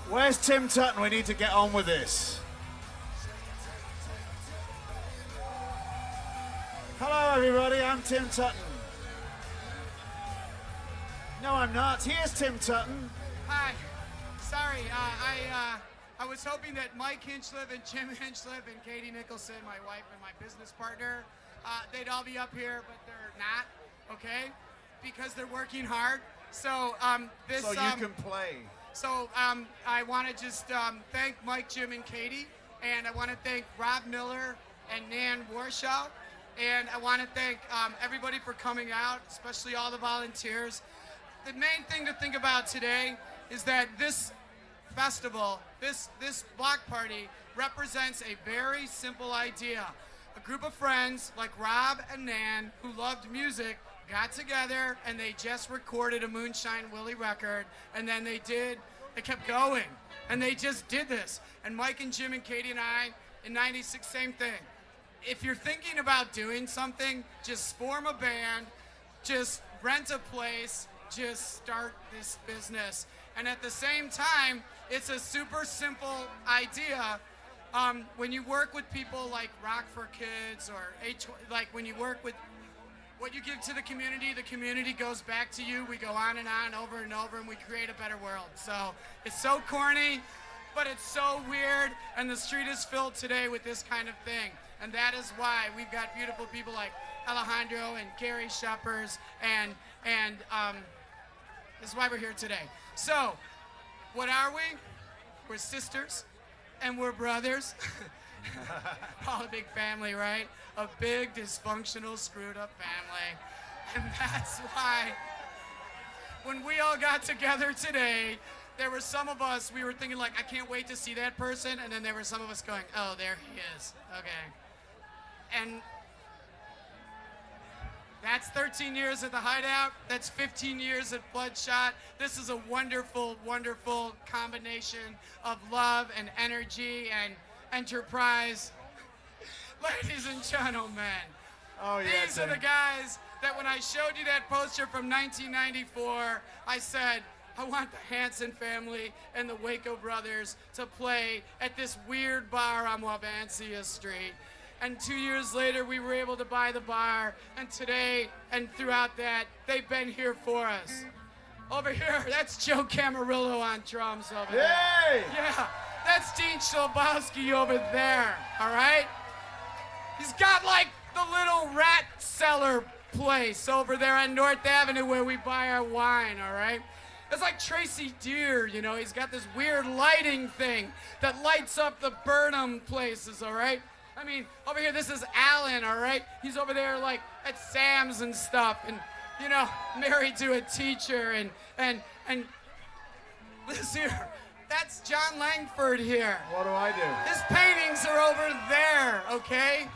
Where's Tim Tuten? We need to get on with this. Hello, everybody. I'm Tim Tuten. No, I'm not. Here's Tim Tuten. Hi. Sorry, I was hoping that Mike Hinchliffe and Jim Hinchliffe and Katie Nicholson, my wife and my business partner, they'd all be up here, but they're not, okay? Because they're working hard. So this. So you can play. So I want to just thank Mike, Jim, and Katie, and I want to thank Rob Miller and Nan Warshaw, and I want to thank everybody for coming out, especially all the volunteers. The main thing to think about today is that this festival, this block party, represents a very simple idea. A group of friends like Rob and Nan who loved music got together and they just recorded a Moonshine Willie record, and then they kept going, and they just did this. And Mike and Jim and Katie and I, in 96, same thing. If you're thinking about doing something, just form a band, just rent a place, just start this business. And at the same time, it's a super simple idea. When you work with people like Rock for Kids or like when you work with what you give to the community goes back to you. We go on and on, over and over, and we create a better world. So it's so corny, but it's so weird, and the street is filled today with this kind of thing. And that is why we've got beautiful people like Alejandro and Gary Sheppers, and this is why we're here today. So, what are we? We're sisters, and we're brothers. All a big family, right? A big, dysfunctional, screwed up family. And that's why when we all got together today, there were some of us, we were thinking like, I can't wait to see that person. And then there were some of us going, oh, there he is. Okay. And that's 13 years at the Hideout. That's 15 years at Bloodshot. This is a wonderful, wonderful combination of love and energy and enterprise. Ladies and gentlemen, oh, yeah, these are the guys that when I showed you that poster from 1994, I said, I want the Hanson family and the Waco Brothers to play at this weird bar on Wabansia Street. And 2 years later, we were able to buy the bar, and today and throughout that, they've been here for us. Over here, that's Joe Camarillo on drums over there. Yay! Yeah, that's Dean Schlabowski over there, all right? He's got like the little rat cellar place over there on North Avenue where we buy our wine, all right? It's like Tracy Deer, you know, he's got this weird lighting thing that lights up the Burnham places, all right? I mean, over here, this is Alan, all right? He's over there, like, at Sam's and stuff, and, you know, married to a teacher, and this here, that's John Langford here. What do I do? His paintings are over there, okay?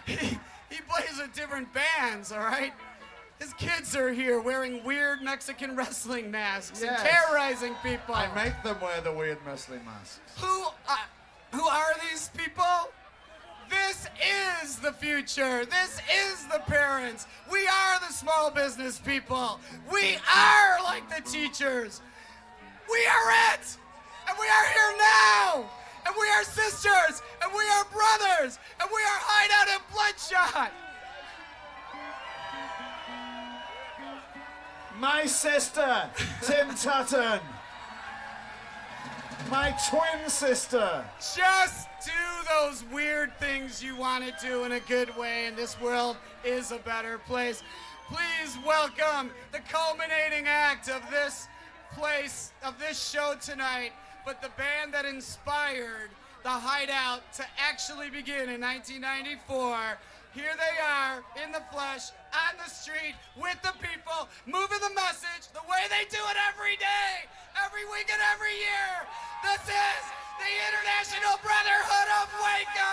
he plays with different bands, all right? His kids are here wearing weird Mexican wrestling masks and terrorizing people. I make them wear the weird wrestling masks. Who are these people? This is the future. This is the parents. We are the small business people. We are like the teachers. We are it. And we are here now. And we are sisters. And we are brothers. And we are Hideout and Bloodshot. My sister, Tim Tuten. My twin sister. Just do those weird things you want to do in a good way, and this world is a better place. Please welcome the culminating act of this place, of this show tonight, but the band that inspired the Hideout to actually begin in 1994. Here they are, in the flesh, on the street, with the people, moving the message the way they do it every day, every week and every year. This is the International Brotherhood of Waco!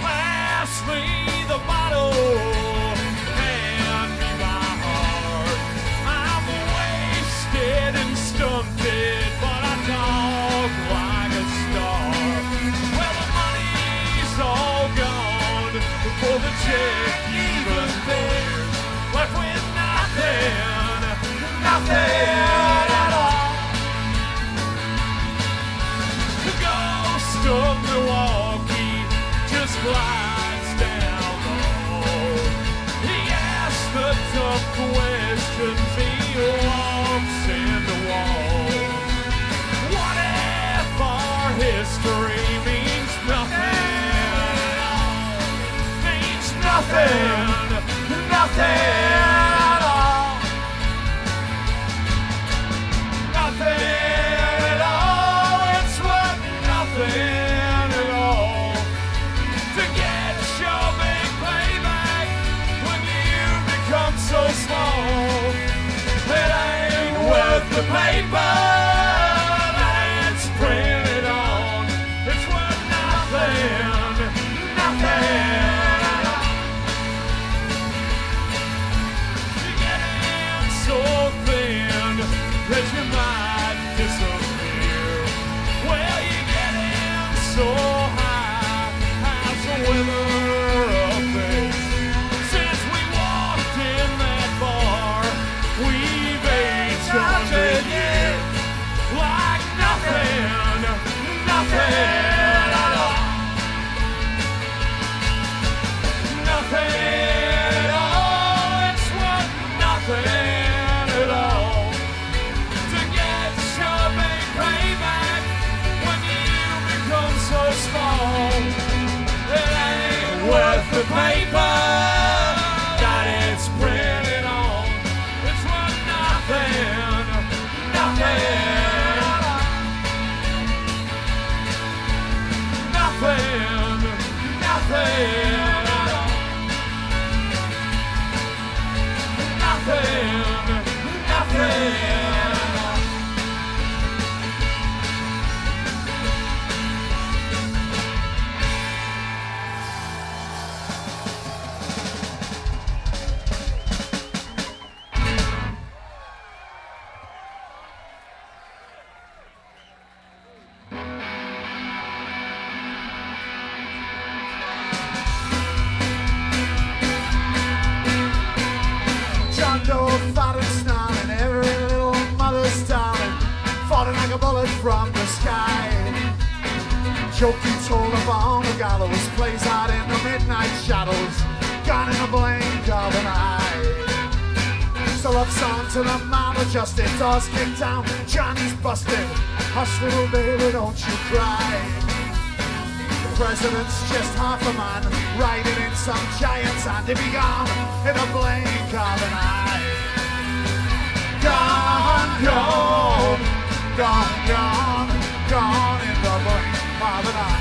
Pass me the bottle, hand me my heart. I'm wasted and stunted, but I talk like a star. Well, the money's all gone for the check. of Milwaukee just glides down the hall. He asks the tough questions, he walks into walls. What if our history means nothing at all? Means nothing, nothing at all. Nothing at all, it's worth nothing at all. To get your big payback when you become so small. It ain't worth the paper that it's printed on. It's worth nothing, nothing at all. You're getting so thin that you might disappear. Well, you're getting so high as a wither of face. Since we walked in that bar, we've aged 100 years like nothing, nothing at all. Nothing at all, it's worth nothing at all. To get your big payback when you become so small. It ain't worth the paper that it's printed on. It's worth nothing, nothing at all. Nothing, nothing at all. Nothing, nothing at all. John Doe fought and snarling, every little mother's darling, falling like a bullet from the sky. Joke he told upon the gallows plays out in the midnight shadows, gone in a blink of an eye. So love song to the man of justice, doors kicked down, Johnny's busted. Hush little baby, don't you cry. The president's just half a man, riding in some giant's hand. He'll be gone in a blink of an eye. Gone, gone, gone, gone, gone in the blink of an eye.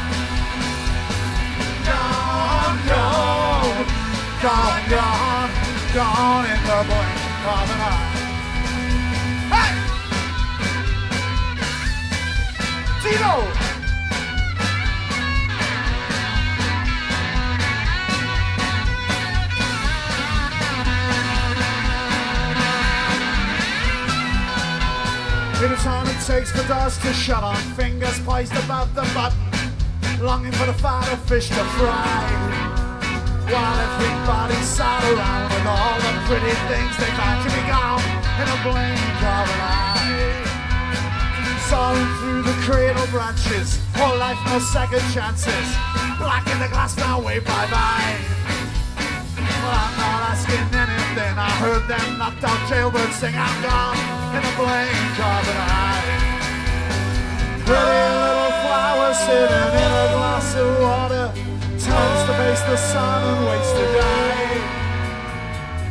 Gone, gone, gone, gone, gone in the blink of an eye. Hey! Tito! In the time it takes for doors to shut on, fingers poised above the button, longing for the fatter fish to fry. While everybody sat around with all the pretty things they found to be gone in a blink of an eye. Soaring through the cradle branches, whole life no second chances, black in the glass now wave bye-bye. Well, I'm not asking anything, I heard them knocked out jailbirds sing, I'm gone in a blink of an eye. Pretty little flower sitting in a glass of water, turns to face the sun and waits to die.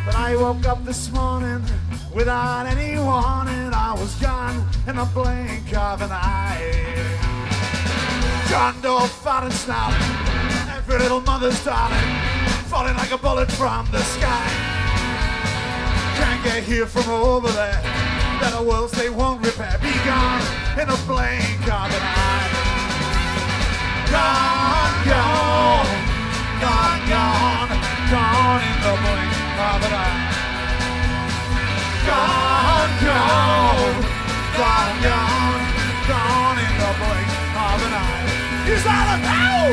But I woke up this morning without any warning, I was gone in a blink of an eye. John Doe fat and snarling, every little mother's darling, falling like a bullet from the sky. Can't get here from over there, better worlds they won't repair. Be gone in a blink of an eye. Gone, gone, gone, gone, gone in the blink of an eye. Gone, gone, gone, gone, gone in the blink of an eye. Is that a pow?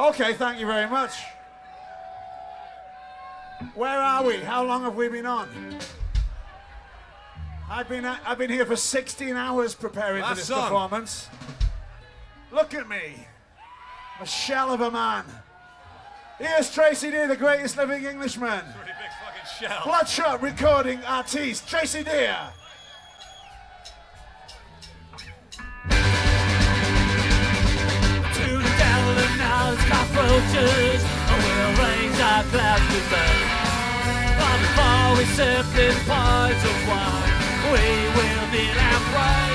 Okay, thank you very much. Where are we? How long have we been on? I've been here for 16 hours preparing for this performance. Look at me. A shell of a man. Here's Tracy Deer, the greatest living Englishman. Pretty big fucking shell. Bloodshot recording artiste, Tracy Deer. To the devil and now it's cockroaches. We'll raise our clouds to burn. But before we sip this poison wine, we will kneel and pray.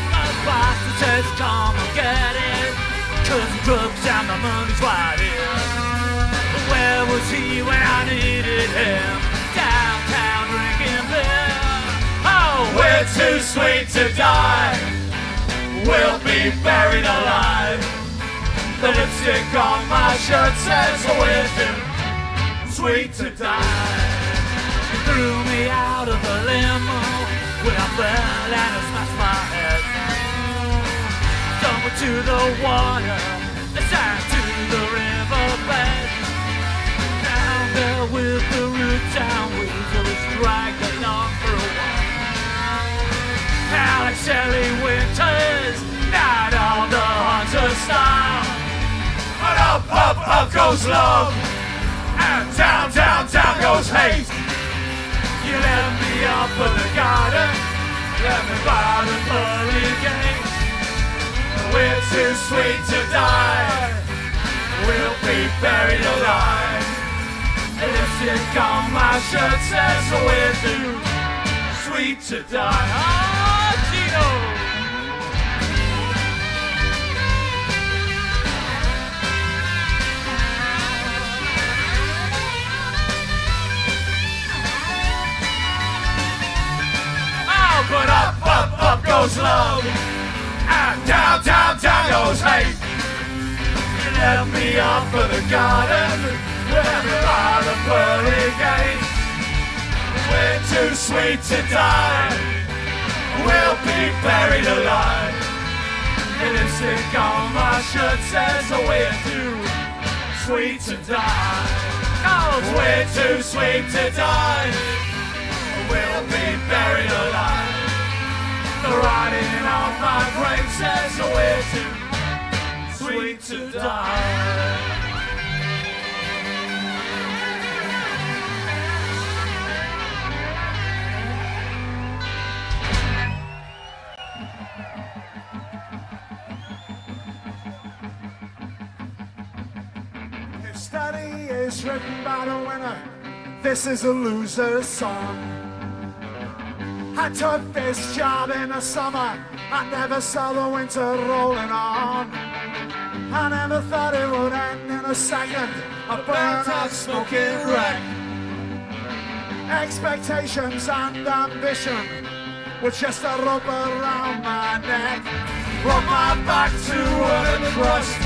The pastor says, come and get it, 'cause the drugs and the money's right here. But where was he when I needed him? Downtown drinking beer. Oh, we're too sweet to die. We'll be buried alive. The lipstick on my shirt says we're too sweet to die. You threw me out of the limo when I fell and it smashed my head. Stumbled to the water, down to the riverbed. Down there with the root down weasel is dragged along for a while. Alex Shelley Winters, not all the hunter style. But up goes love, and down goes hate. You let me up for the garden, let me by the pearly gate. We're too sweet to die, we'll be buried alive. The lipstick on my shirt says we're too sweet to die. Oh, Gino! But up goes love, and down goes hate. You left me up for the garden, let me by the pearly gate. We're too sweet to die, we'll be buried alive. The lipstick on my shirt says we're too sweet to die. 'Cause we're too sweet to die, we'll be buried alive. The writing on my grave says we're too sweet to die. If study is written by the winner, this is a loser's song. I took this job in the summer, I never saw the winter rolling on. I never thought it would end in a second, a burnt out smoking wreck. Expectations and ambition were just a rope around my neck. Brought my back to earth and crust,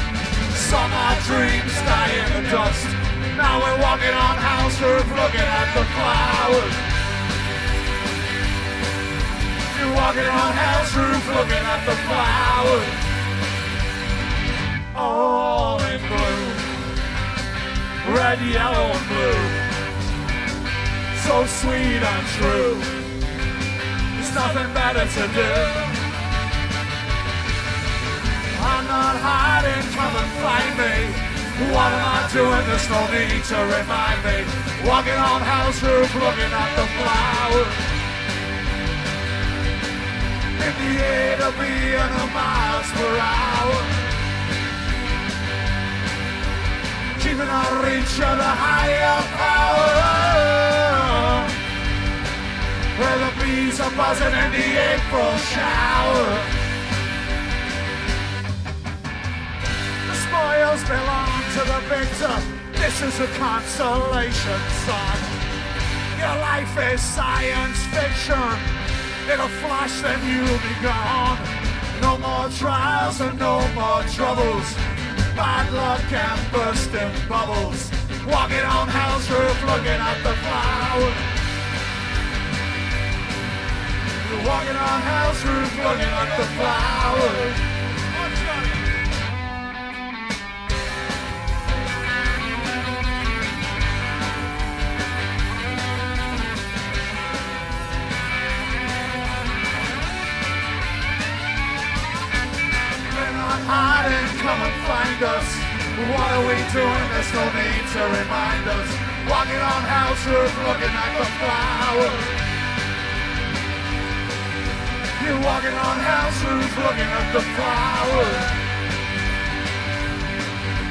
saw my dreams die in the dust. Now we're walking on house roof looking at the flowers. You're walking on house roof looking at the flowers, all in blue, red, yellow, and blue. So sweet and true, there's nothing better to do. I'm not hiding, come and find me. What am I doing? There's no need to remind me. Walking on house roof looking at the flowers. In the air to be in a miles per hour, keeping our reach of the higher power. Where the bees are buzzing in the April shower. The spoils belong to the victor. This is a consolation song. Your life is science fiction. In a flash then you'll be gone. No more trials and no more troubles. Bad luck and bursting bubbles. Walking on house roof looking at the flowers. You're walking on house roof looking at the flowers. find us. What are we doing? There's no need to remind us. Walking on house roof, looking at the flowers. You're walking on house roof, looking at the flowers.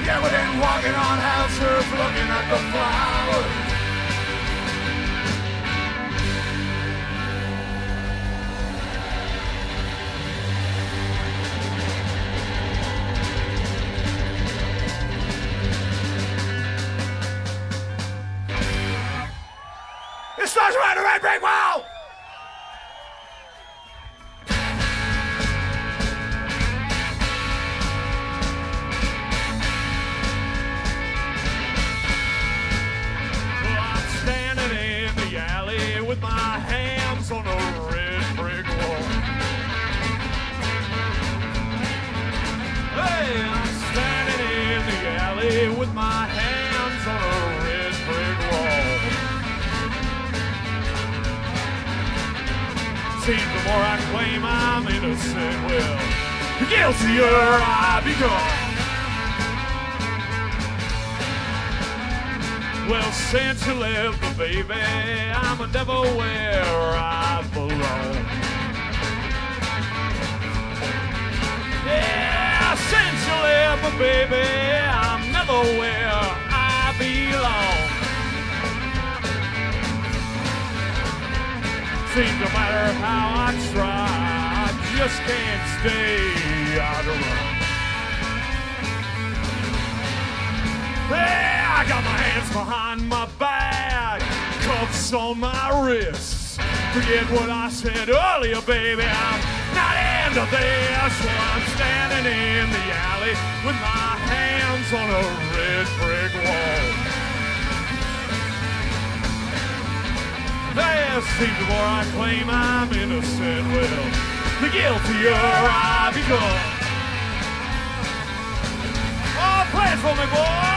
Yeah, we're then walking on house roof, looking at the flowers. It starts around the red brick wall! With my hands on a red brick wall. Hey, I'm standing in the alley with my hands on a red brick wall. Seems the more I claim I'm innocent, well, the guiltier I become. Well, since you left me, baby, I'm never where I belong. Yeah, since you left me, baby, I'm never where I belong. Seems no matter how I try, I just can't stay out of run. Hey, I got my hands behind my back, cuffs on my wrists. Forget what I said earlier, baby, I'm not into this. Well, I'm standing in the alley with my hands on a red brick wall. There seems the more I claim I'm innocent, well, the guiltier I become. Oh, play it for me, boy!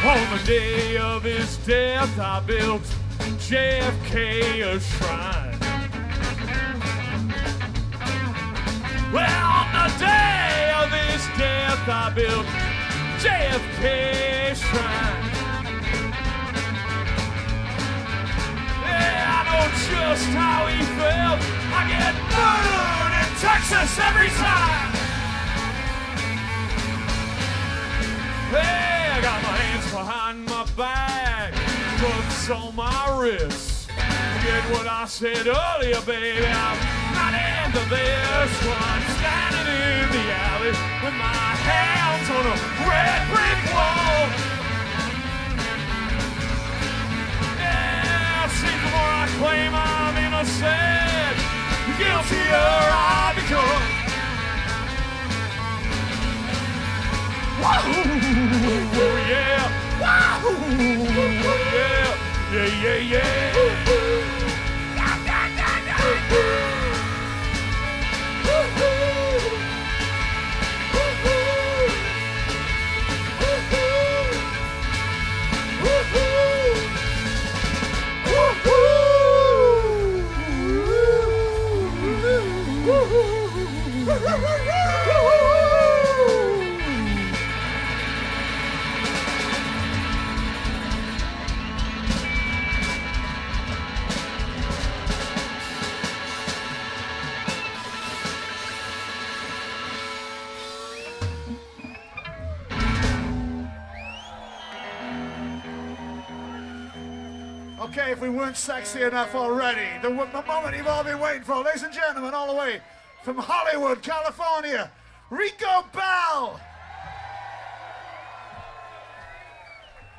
On the day of his death, I built JFK a shrine. Well, on the day of his death, I built JFK a shrine. Yeah, I know just how he felt. I get murdered in Texas every time. Hey, I got my hands behind my back, cuffs on my wrists. Forget what I said earlier, baby, I'm not into this. Well, I'm standing in the alley with my hands on a red brick wall. Yeah, see, the more I claim I'm innocent, the guiltier I become. Wahoo! Yeah! Wahoo! Yeah! Yeah, yeah, yeah! Okay, if we weren't sexy enough already, the moment you've all been waiting for, ladies and gentlemen, all the way from Hollywood, California, Rico Bell.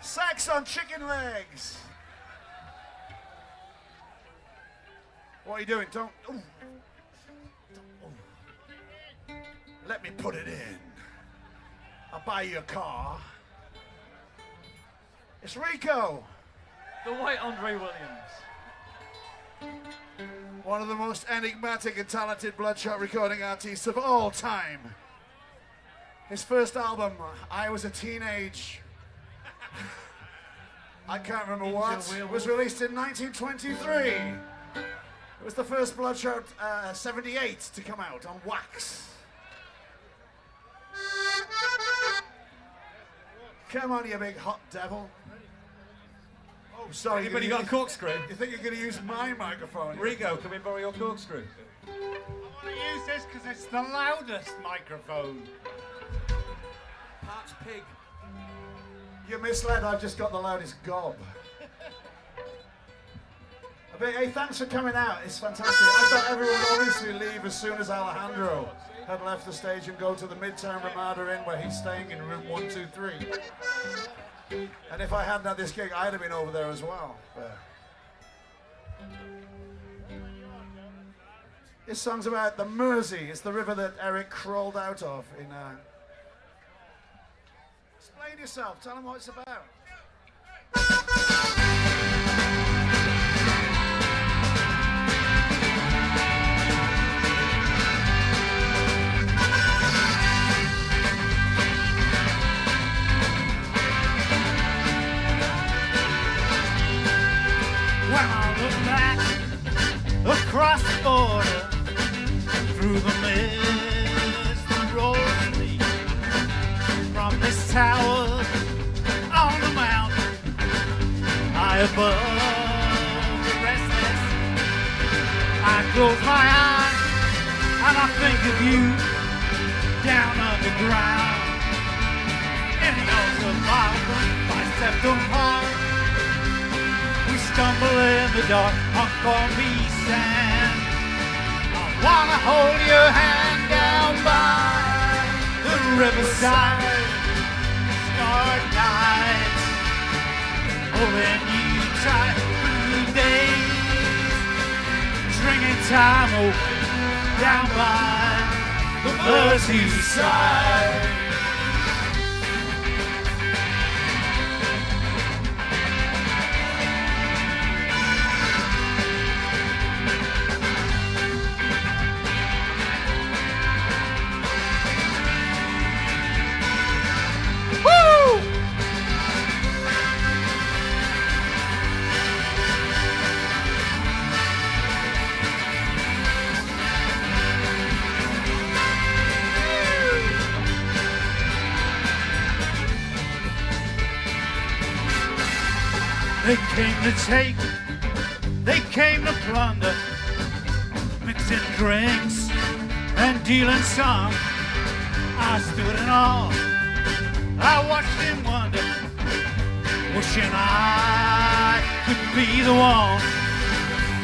Sax on chicken legs. What are you doing? Don't. Ooh. Let me put it in. I'll buy you a car. It's Rico. The white Andre Williams. One of the most enigmatic and talented Bloodshot recording artists of all time. His first album, I Was a Teenage... I can't remember what, was released in 1923. It was the first Bloodshot 78 to come out on wax. Come on, you big hot devil. Oh, sorry. Anybody got a corkscrew? You think you're going to use my microphone? Rico, can we borrow your corkscrew? I want to use this because it's the loudest microphone. Parched pig. You're misled, I've just got the loudest gob. Hey, thanks for coming out, it's fantastic. I thought everyone would obviously leave as soon as Alejandro had left the stage and go to the Midtown Ramada Inn where he's staying in room 123. And if I hadn't had this gig, I'd have been over there as well. But this song's about the Mersey. It's the river that Eric crawled out of in... Explain yourself, tell them what it's about. When I look back across the border, through the mist that rolls me, from this tower on the mountain, high above the restless, I close my eyes and I think of you down underground. In the ultraviolet by Septum Park, we stumble in the dark on corny sand. I wanna hold your hand down by the riverside, start nights, holding you tight through days, drinking time away down by the Mersey side. They came to take, they came to plunder, mixing drinks and dealing some. I stood in awe, I watched in wonder, wishing I could be the one.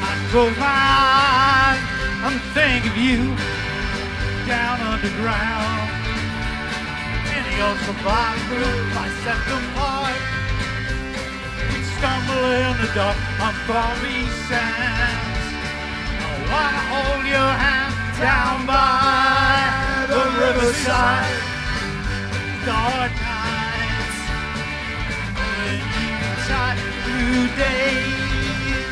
I close my eyes and think of you down underground. In the ultraviolet by Septum Park, stumble in the dark on foggy sands. I wanna hold your hand down by the riverside, dark nights, holding you tight through days,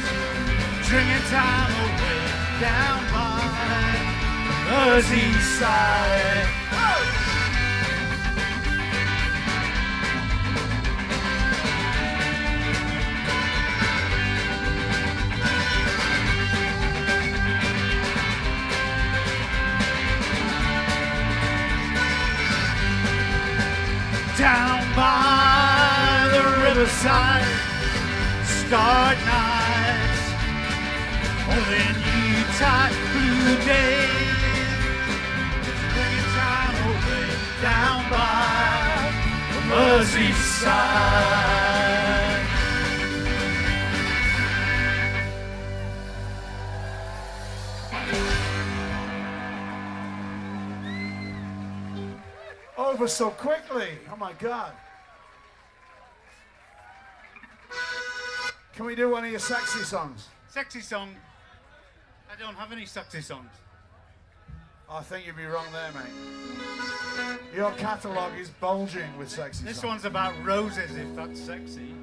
drinking time away down by Mersey side. Down by the riverside, start nights, holding you tight blue days, bringing time away down by the Mersey side. Over so quickly. Oh my God. Can we do one of your sexy songs? Sexy song? I don't have any sexy songs. I think you'd be wrong there, mate. Your catalogue is bulging with sexy songs. This one's about roses, if that's sexy.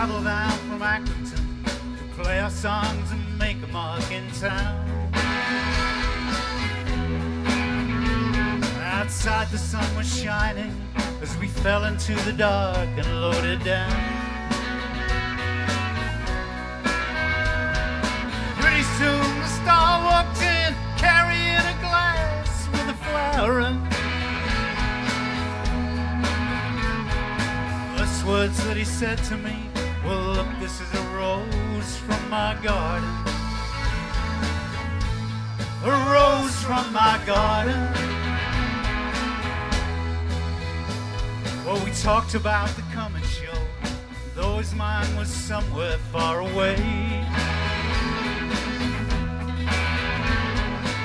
travel down from Accrington to play our songs and make a mark in town. Outside the sun was shining as we fell into the dark and loaded down. Pretty soon the star walked in, carrying a glass with a flower in. First words that he said to me, well, look, this is a rose from my garden. A rose from my garden. Well, we talked about the coming show, though his mind was somewhere far away.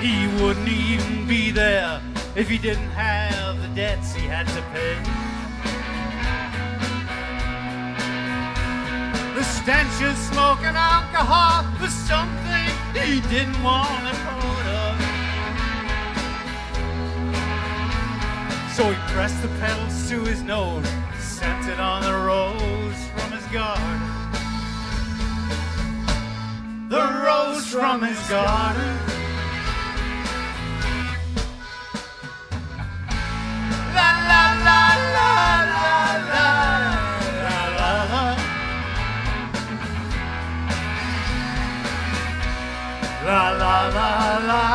He wouldn't even be there if he didn't have the debts he had to pay. The stench of smoke and alcohol was something he didn't want a part of. So he pressed the pedals to his nose, sent it on the rose from his garden. The rose from his garden. La la la la la la la la la. La la la la.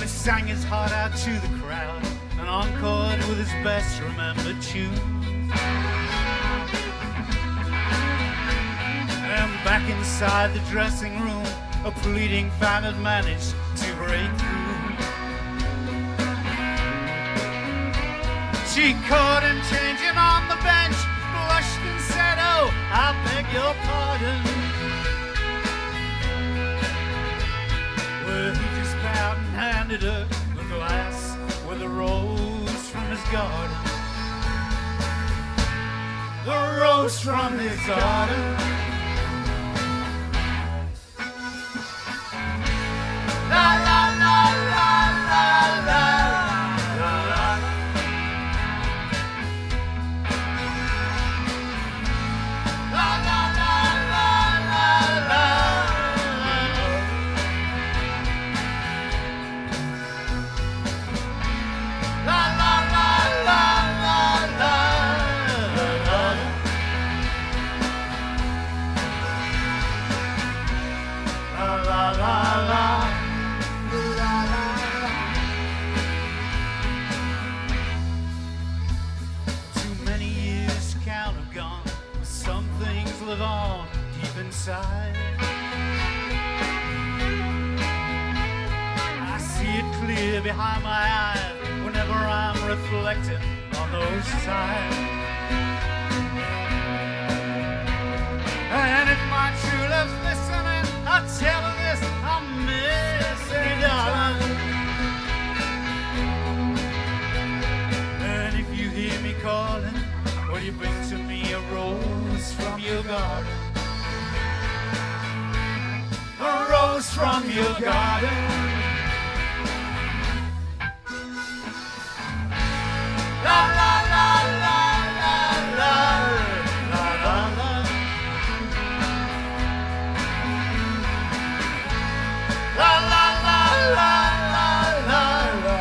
Sang his heart out to the crowd and encored with his best remembered tune. And back inside the dressing room, a pleading fan had managed to break through. She caught him changing on the bench, blushed and said, oh, I beg your pardon. Well, he just bowed and handed her the glass with a rose from his garden. The rose from his garden. La la la la la la la la. La la la la la la. La la la la la la. La la la la. Too many years to count have gone, but some things live on deep inside. I see it clear behind my eyes whenever I'm reflecting on those times. And if my true love's listening, I'll tell her this, I miss her, darling. And if you hear me calling, will you bring to me a rose from your garden? A rose from your garden. La la la la la la la la la. La la la la la la la la.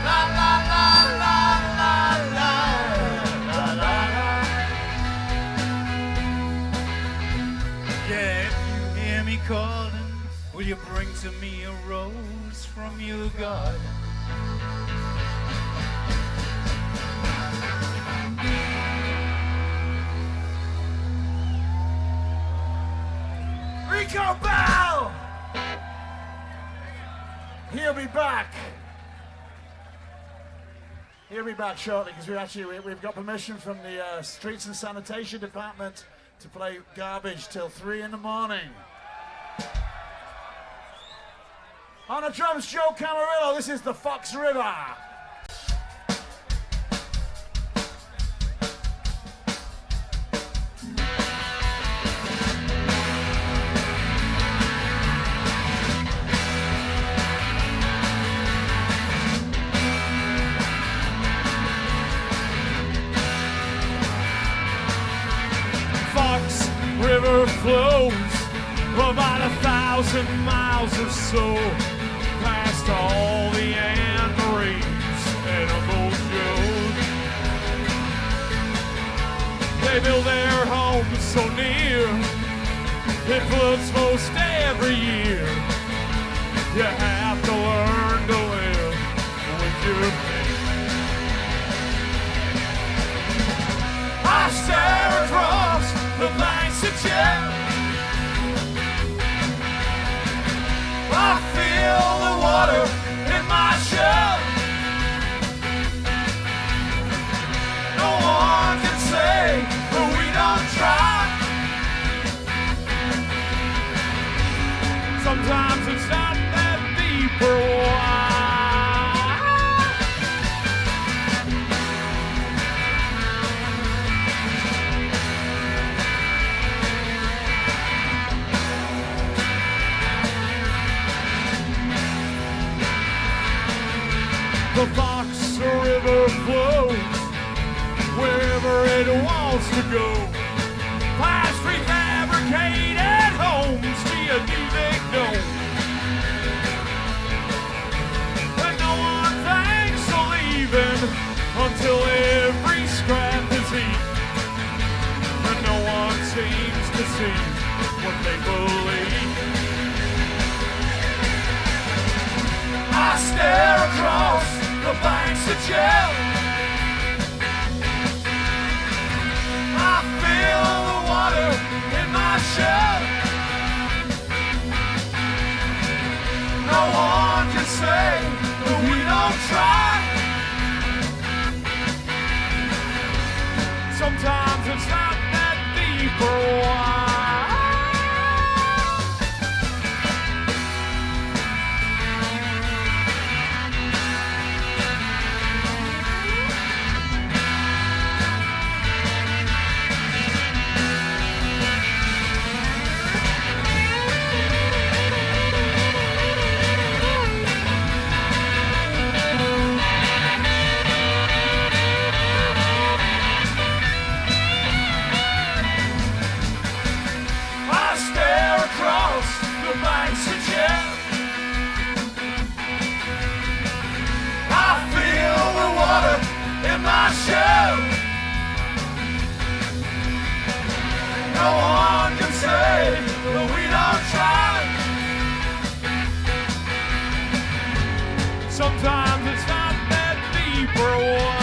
La la la la la la la la. Yeah, if you hear me calling, will you bring to me a rose from your garden? Rico Bell! He'll be back. He'll be back shortly because we've got permission from the Streets and Sanitation Department to play Garbage till 3 in the morning. On the drums, Joe Camarillo. This is the Fox River. 1,000 miles or so, past all the Anne Maries and Uncle Joe's. They build their homes so near, it floods most every year. You have to learn to live with your pain. I stare across the banks of jet. I feel the water in my shell. No one can say that we don't try. Sometimes it's not that deep or wide. The Fox River flows wherever it wants to go, past prefabricated homes to a new big dome. And no one thinks of leaving until every scrap is eaten, and no one seems to see what they believe. I stare across the banks of jail. I feel the water in my shell. No one can say that we don't try. Sometimes it's not that deep or wide. No one can say that we don't try. Sometimes it's not that deep or wide.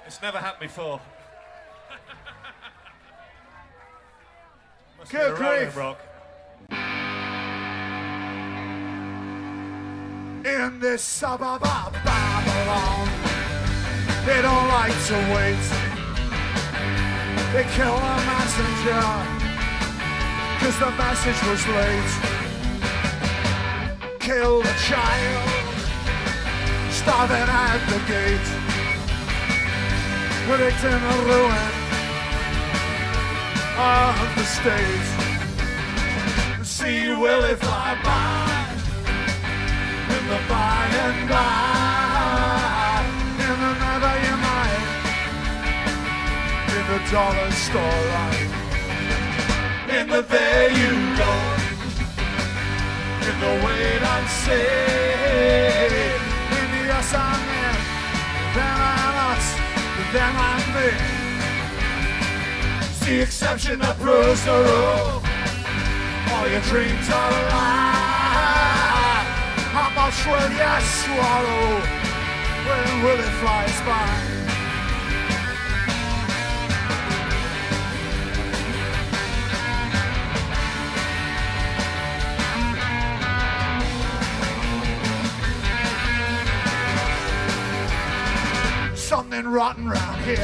It's never happened before. Must Good be a Rolling grief. Rock. In this suburb of Babylon, they don't like to wait. They kill a messenger, 'cause the message was late. Kill the child, starving at the gate, predicting the ruin of the state. See Willy fly by in the by and by, in the never you might, in the dollar store line, in the there you go. in the wait and see. In the yes and them, them and us, them and me. It's the exception that proves the rule. All your dreams are a lie. How much will you swallow when Willie flies by? Something rotten round here.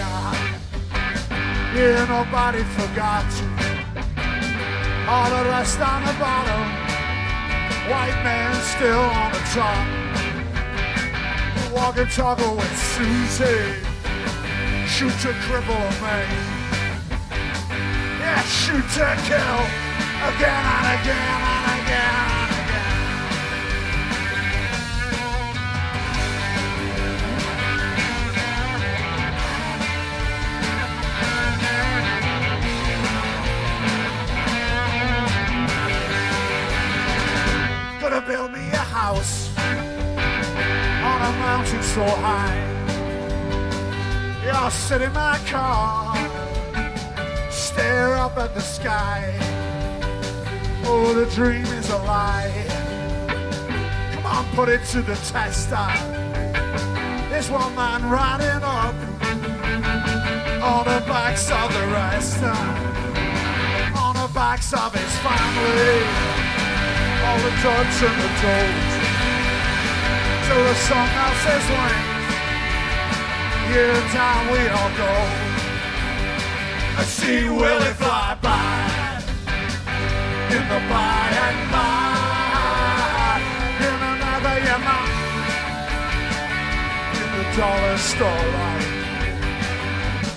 Yeah, nobody forgot. All the rest on the bottom. White man still on the top. Walk and talk with Susie. Shoot to cripple me. Yeah, shoot to kill. Again and again and again and again. Gonna build me a house on a mountain so high. Yeah, I'll sit in my car, stare up at the sky. Oh, the dream is a lie. Come on, put it to the test. There's one man riding up on the backs of the rest, on the backs of his family. All the dogs and the dogs, till the sun now says wings. Here down we all go. I see Willie fly by in the by and by, in another Yamaha, in the dollar store light,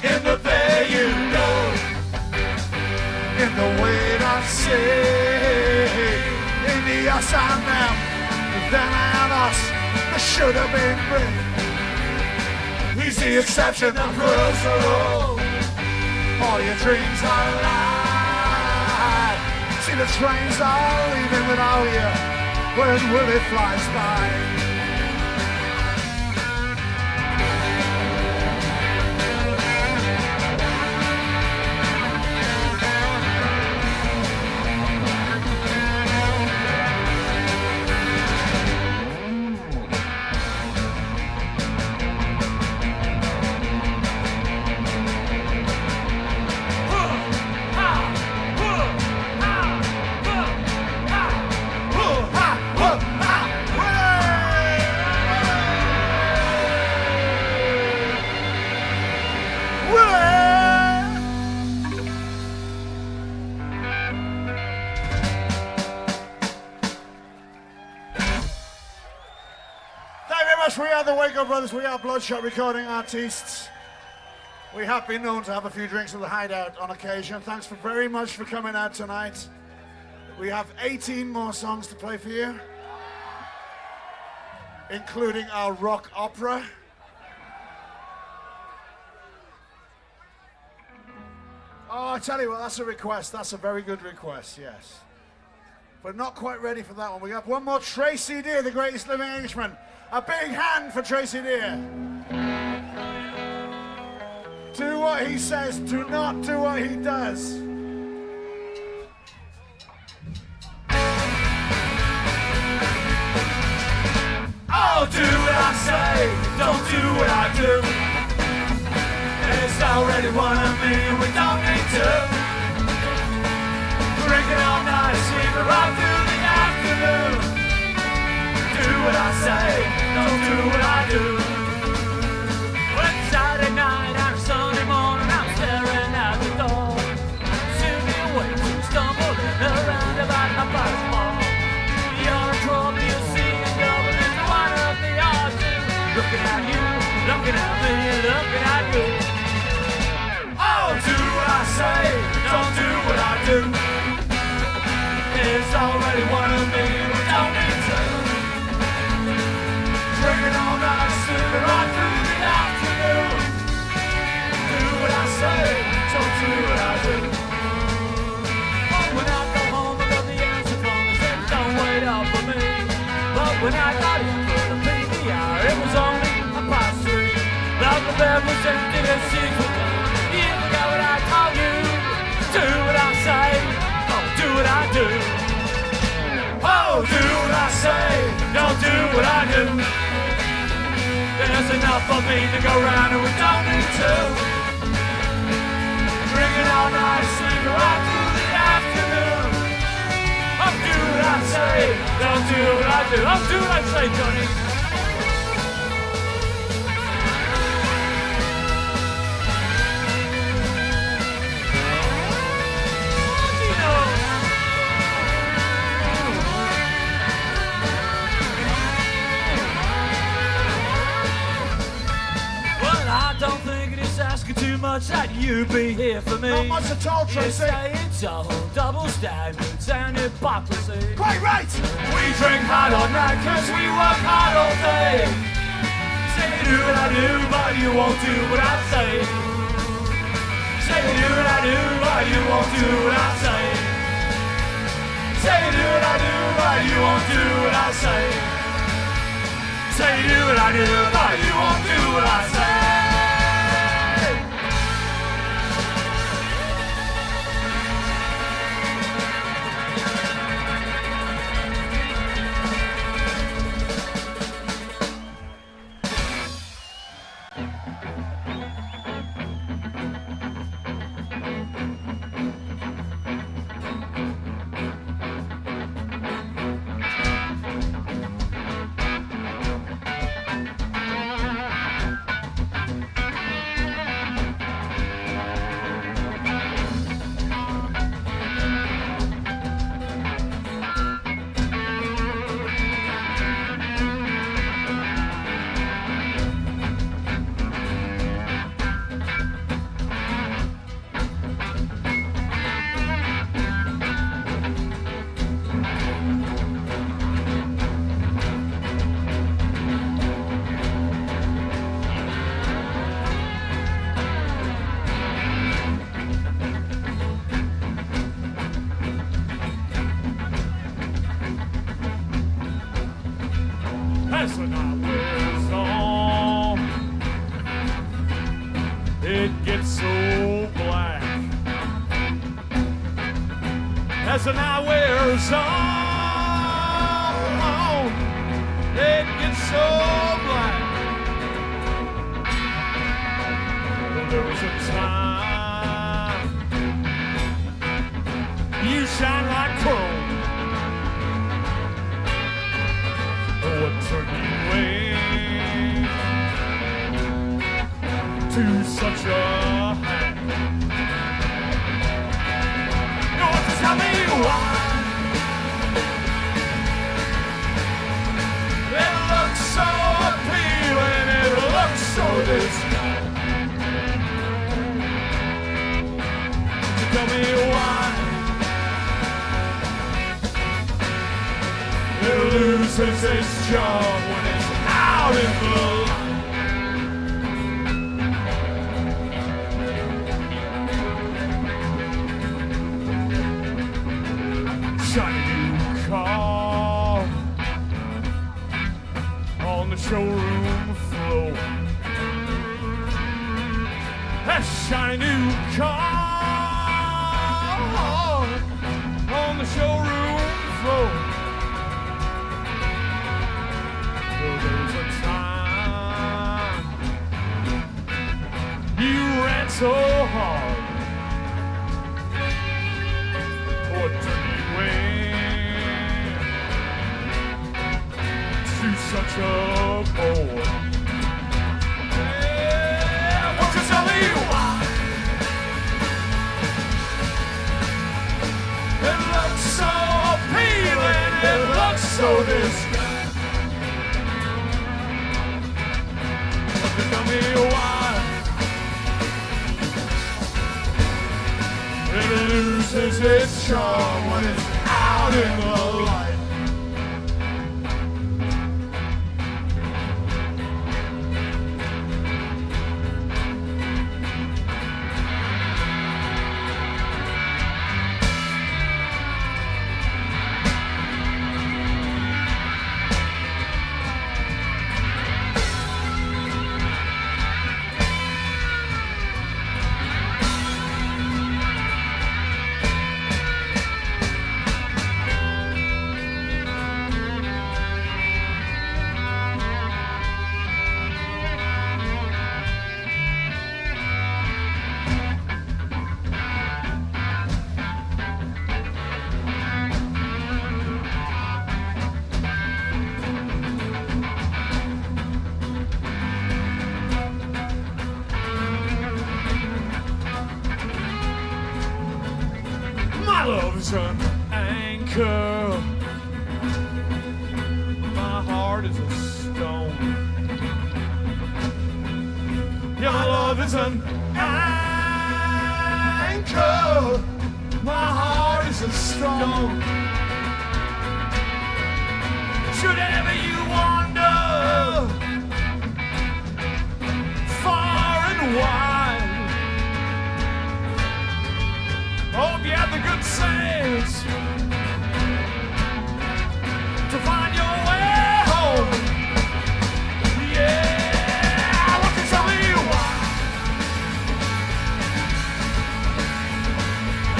in the there you go, in the wait I see. In the us and them, them and us, there should have been me. He's the exception that proves the rule. All your dreams are a lie. See the trains are leaving without you when Willie flies by. We are the Waco Brothers. We are Bloodshot recording artists. We have been known to have a few drinks at the Hideout on occasion. Thanks very much for coming out tonight. We have 18 more songs to play for you, including our rock opera. Oh, I tell you what, that's a request. That's a very good request, yes. But not quite ready for that one. We have one more, Tracy Deer, the greatest living Englishman. A big hand for Tracy Deer. Do what he says, do not do what he does. Oh, do what I say, don't do what I do. It's already one of me, we don't need to. Drinking all night, sleeping right through the afternoon. Do what I say, don't do what I do. When it's Saturday night and Sunday morning, I'm staring out the door. See me waiting, stumbling around about my body's wall. You're in trouble, you see a double in the one of the odds. Looking at you, looking at me, looking at you. Oh, do what I say, don't do what I do. It's already one of me, we don't need to. Drinking all night, sleeping right through the afternoon. Do what I say, don't do what I do. When I go home, I got the answer from me, said don't wait up for me. bed was empty and sheets were cold. You forgot what I told you. Do what I say. Oh, do what I do. Oh, do what I say. Don't do what I do. There's enough of me to go round and we don't need to. Drinking all night, sleeping right through the afternoon. Oh, do what I say. Don't do what I do. Oh, do what I say, Johnny. Too much that you be here for me. Not much at all, Tracy. You say it's all double standards and hypocrisy. Quite right. We drink hard all night cause we work hard all day. Say you do what I do, but you won't do what I say. Say you do what I do, but you won't do what I say. Say you do what I do, but you won't do what I say. Say you do what I do, but you won't do what I say. As the night wears on, it gets so black. There was a time you shine like chrome. What turned you away to such a hack? Tell me why it looks so appealing, it looks so disgusting. Tell me why it loses its charm when it's out in the light. Shiny new car on the showroom floor. That shiny new car on the showroom floor. Well, there was a time you ran so hard. What turned you away to such a bore? Yeah, won't you tell me why it looks so appealing, it looks so disgusting? Won't you tell me why it loses its charm when it's out in the light? is an anchor. My heart is a stone. Yeah, my love is an anchor. My heart is a stone. Should ever you wander far and wide, hope you have the good sense to find your way home. Yeah, what can tell me why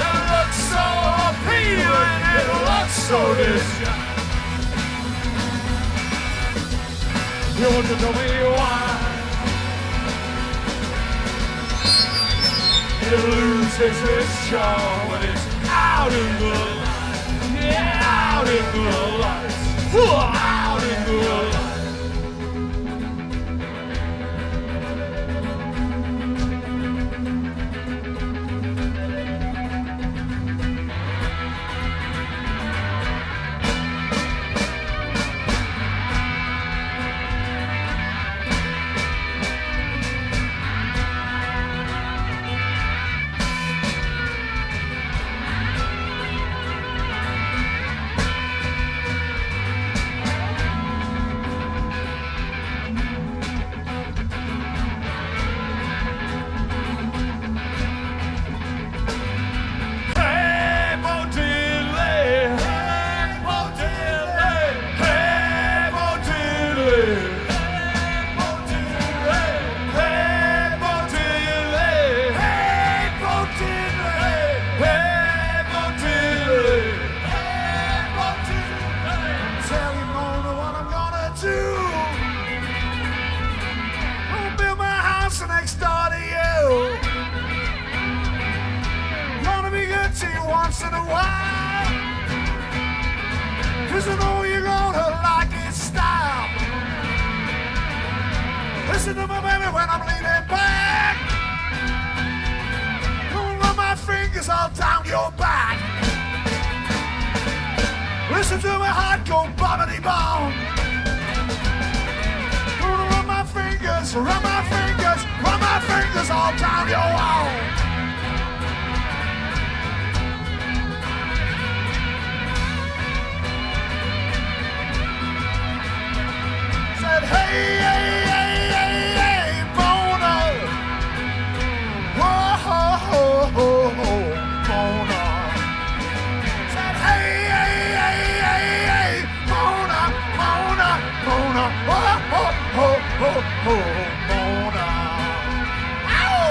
it looks so appealing, it looks so disguised. You want to tell me why it loses its charm when it's out in the light. Yeah, out in the light. Out in the light. Once in a while, 'cause I know you're gonna like his style. Listen to me, baby, when I'm leaning back. Gonna run my fingers all down your back. Listen to my heart go bobbity bomb. Gonna run my fingers all down your wall. Hey, hey, hey, hey, hey, Mona. Whoa, ho, ho, ho, ho, Mona. Said, hey, hey, hey, hey, hey, Mona, Mona, Mona. Whoa, ho, ho, ho, ho, Mona. Ow!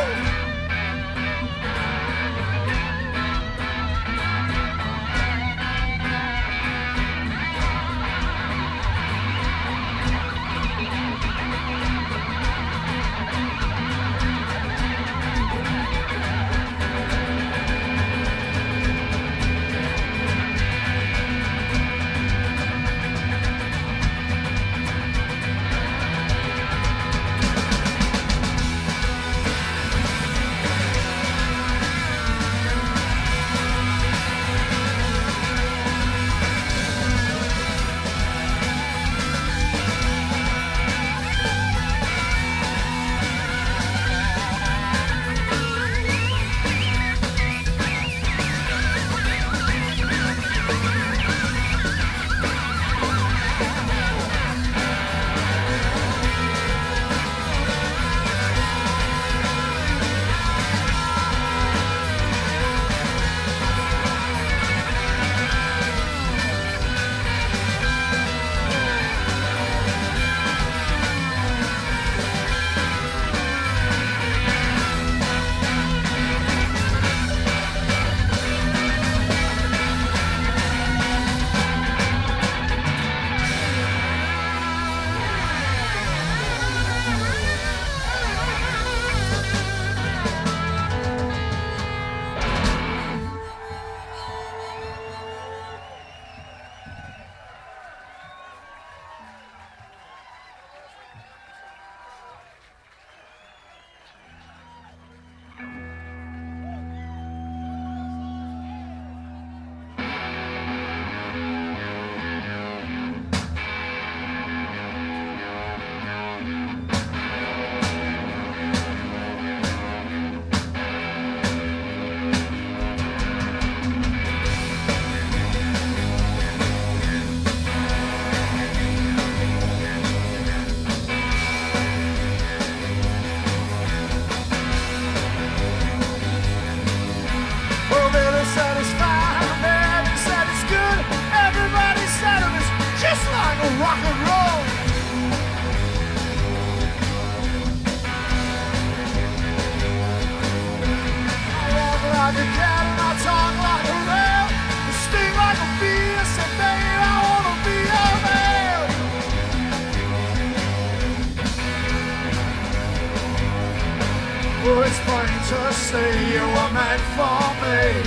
Oh, it's plain to see you were meant for me,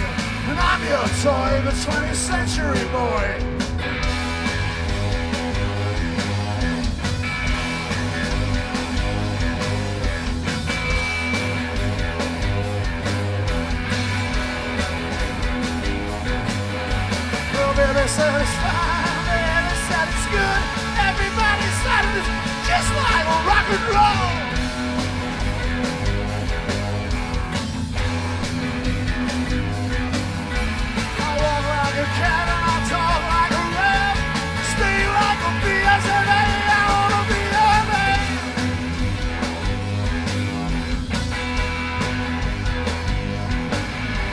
and I'm your toy, the 20th century boy. Baby said it's fine, baby said it's good. Everybody said it's just like rock and roll. I walk like a cat and I talk like a rat. Stay like a bee, I said, hey, I wanna be a man.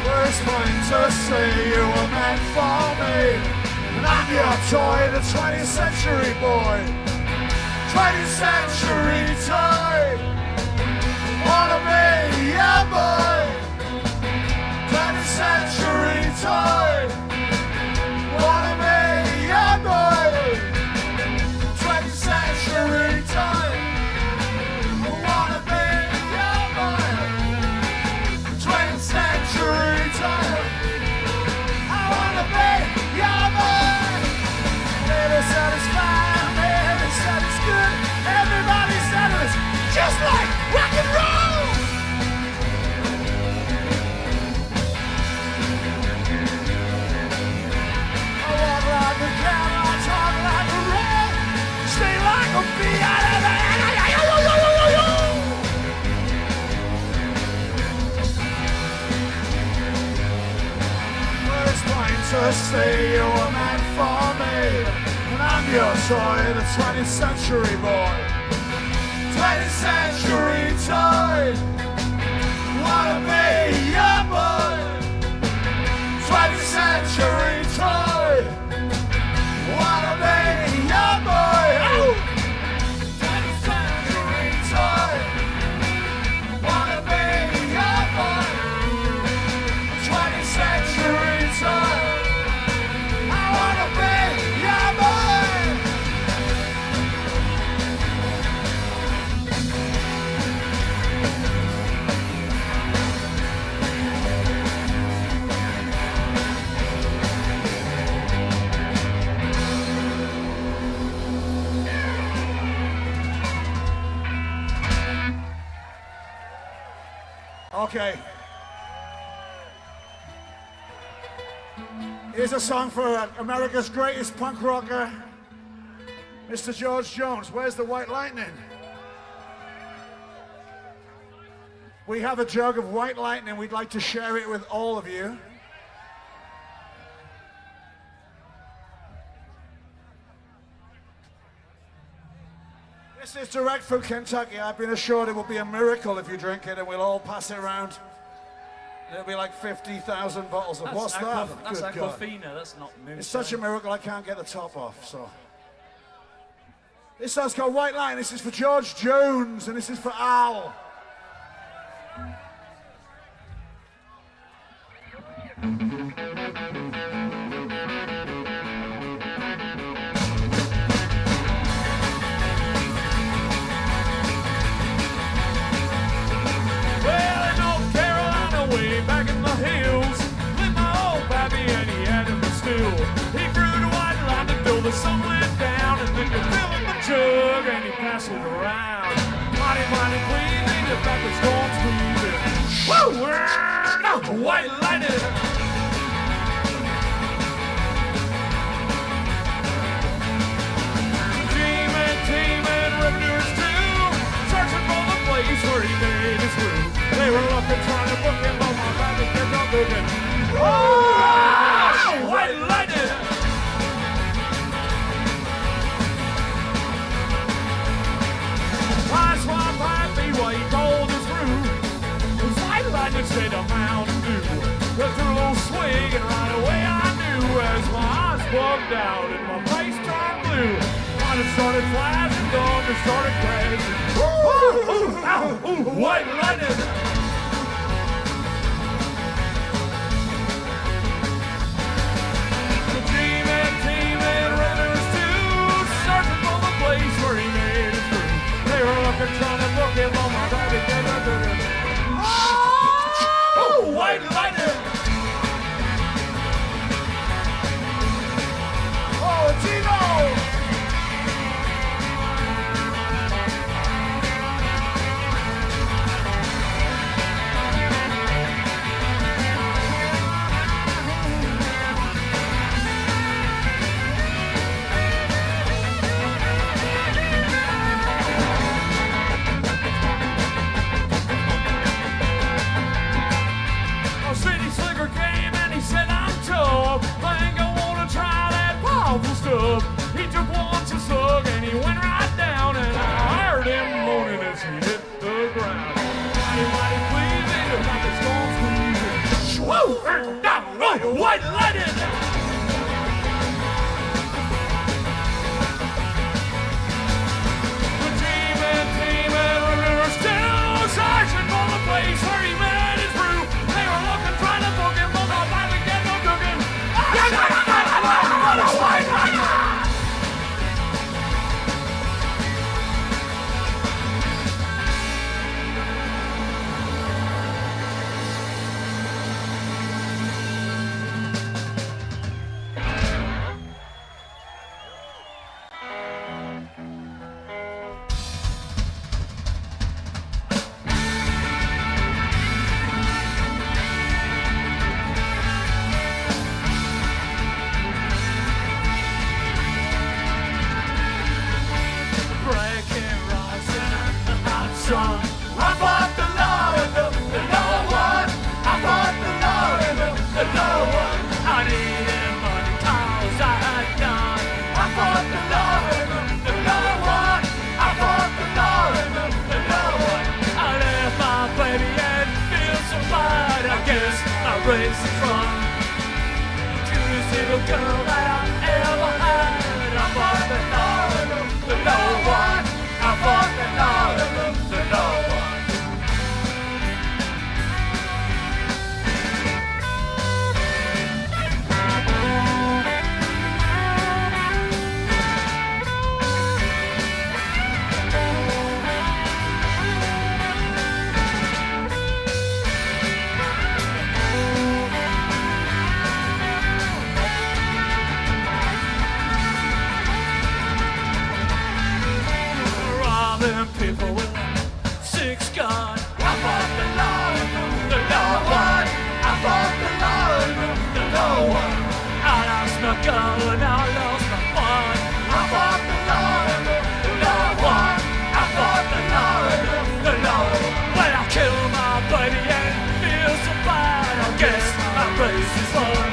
Well, it's plain to see you were meant for me, and I'm your toy, the 20th century boy. 20th century toy. Wanna be your boy. 20th century toy. Wanna be your boy. 20th century toy. Wanna be your boy. 20th century toy. I wanna be your boy. Baby said it's fine, baby said it's good. Everybody said it was just like rock and roll. I walk like a cat, I talk like a rat. Stay like a bee, well, it's plain to see you were meant for me, and I'm your toy, the 20th century boy. 20th century toy. Wanna be your boy. 20th century toy. Wanna be your boy. Oh! 20th century toy. Wanna be your boy. 20th century toy. I wanna be your boy. Okay. Here's a song for America's greatest punk rocker, Mr. George Jones. Where's the White Lightning? We have a jug of White Lightning. We'd like to share it with all of you. This is direct from Kentucky. I've been assured it will be a miracle if you drink it, and we'll all pass it around. It'll be like 50,000 bottles of what's that? That's Good God. Aquafina, that's not moonshine. It's such a miracle I can't get the top off, so. This song's called White Line. This is for George Jones, and this is for Al. Well, in North Carolina, way back in the hills, lived my old pappy and he had him a stool. He grew the white line until the sun went down, and then he filled in the jug and he passed it around. Mighty, mighty pleasing, the back of storms breathing. Woo! No, white lightning! Teaming, revenuers too, searching for the place where he made his move. They were looking, trying to book him, but my baby kept on looking. Oh, white lightning! I swam happy while he told his crew. His white lightning said a Mountain Dew. But threw a little swig and right away I knew, as my eyes bugged out and my face turned blue. It started flashing, thunder started crashing. Ooh, ooh, ow, ooh, white lightning. Teaming, runners too, searching for the place where he made his move. They were looking, trying to book him on my baby, get up to him. light, light it. Dreaming, we were still searching for the place where he met his brew. They were looking, trying to book him, but they'll finally get no cooking. Race from cutest little girl that I ever had. I fought the no one. I fought the no one. People with a six gun. I fought the law, the no one. I fought the law, the no one. I lost my gun, I lost my fun. I fought the law, the no one. I fought the law, the no one. When I kill my buddy and feel so bad, I guess my race is won.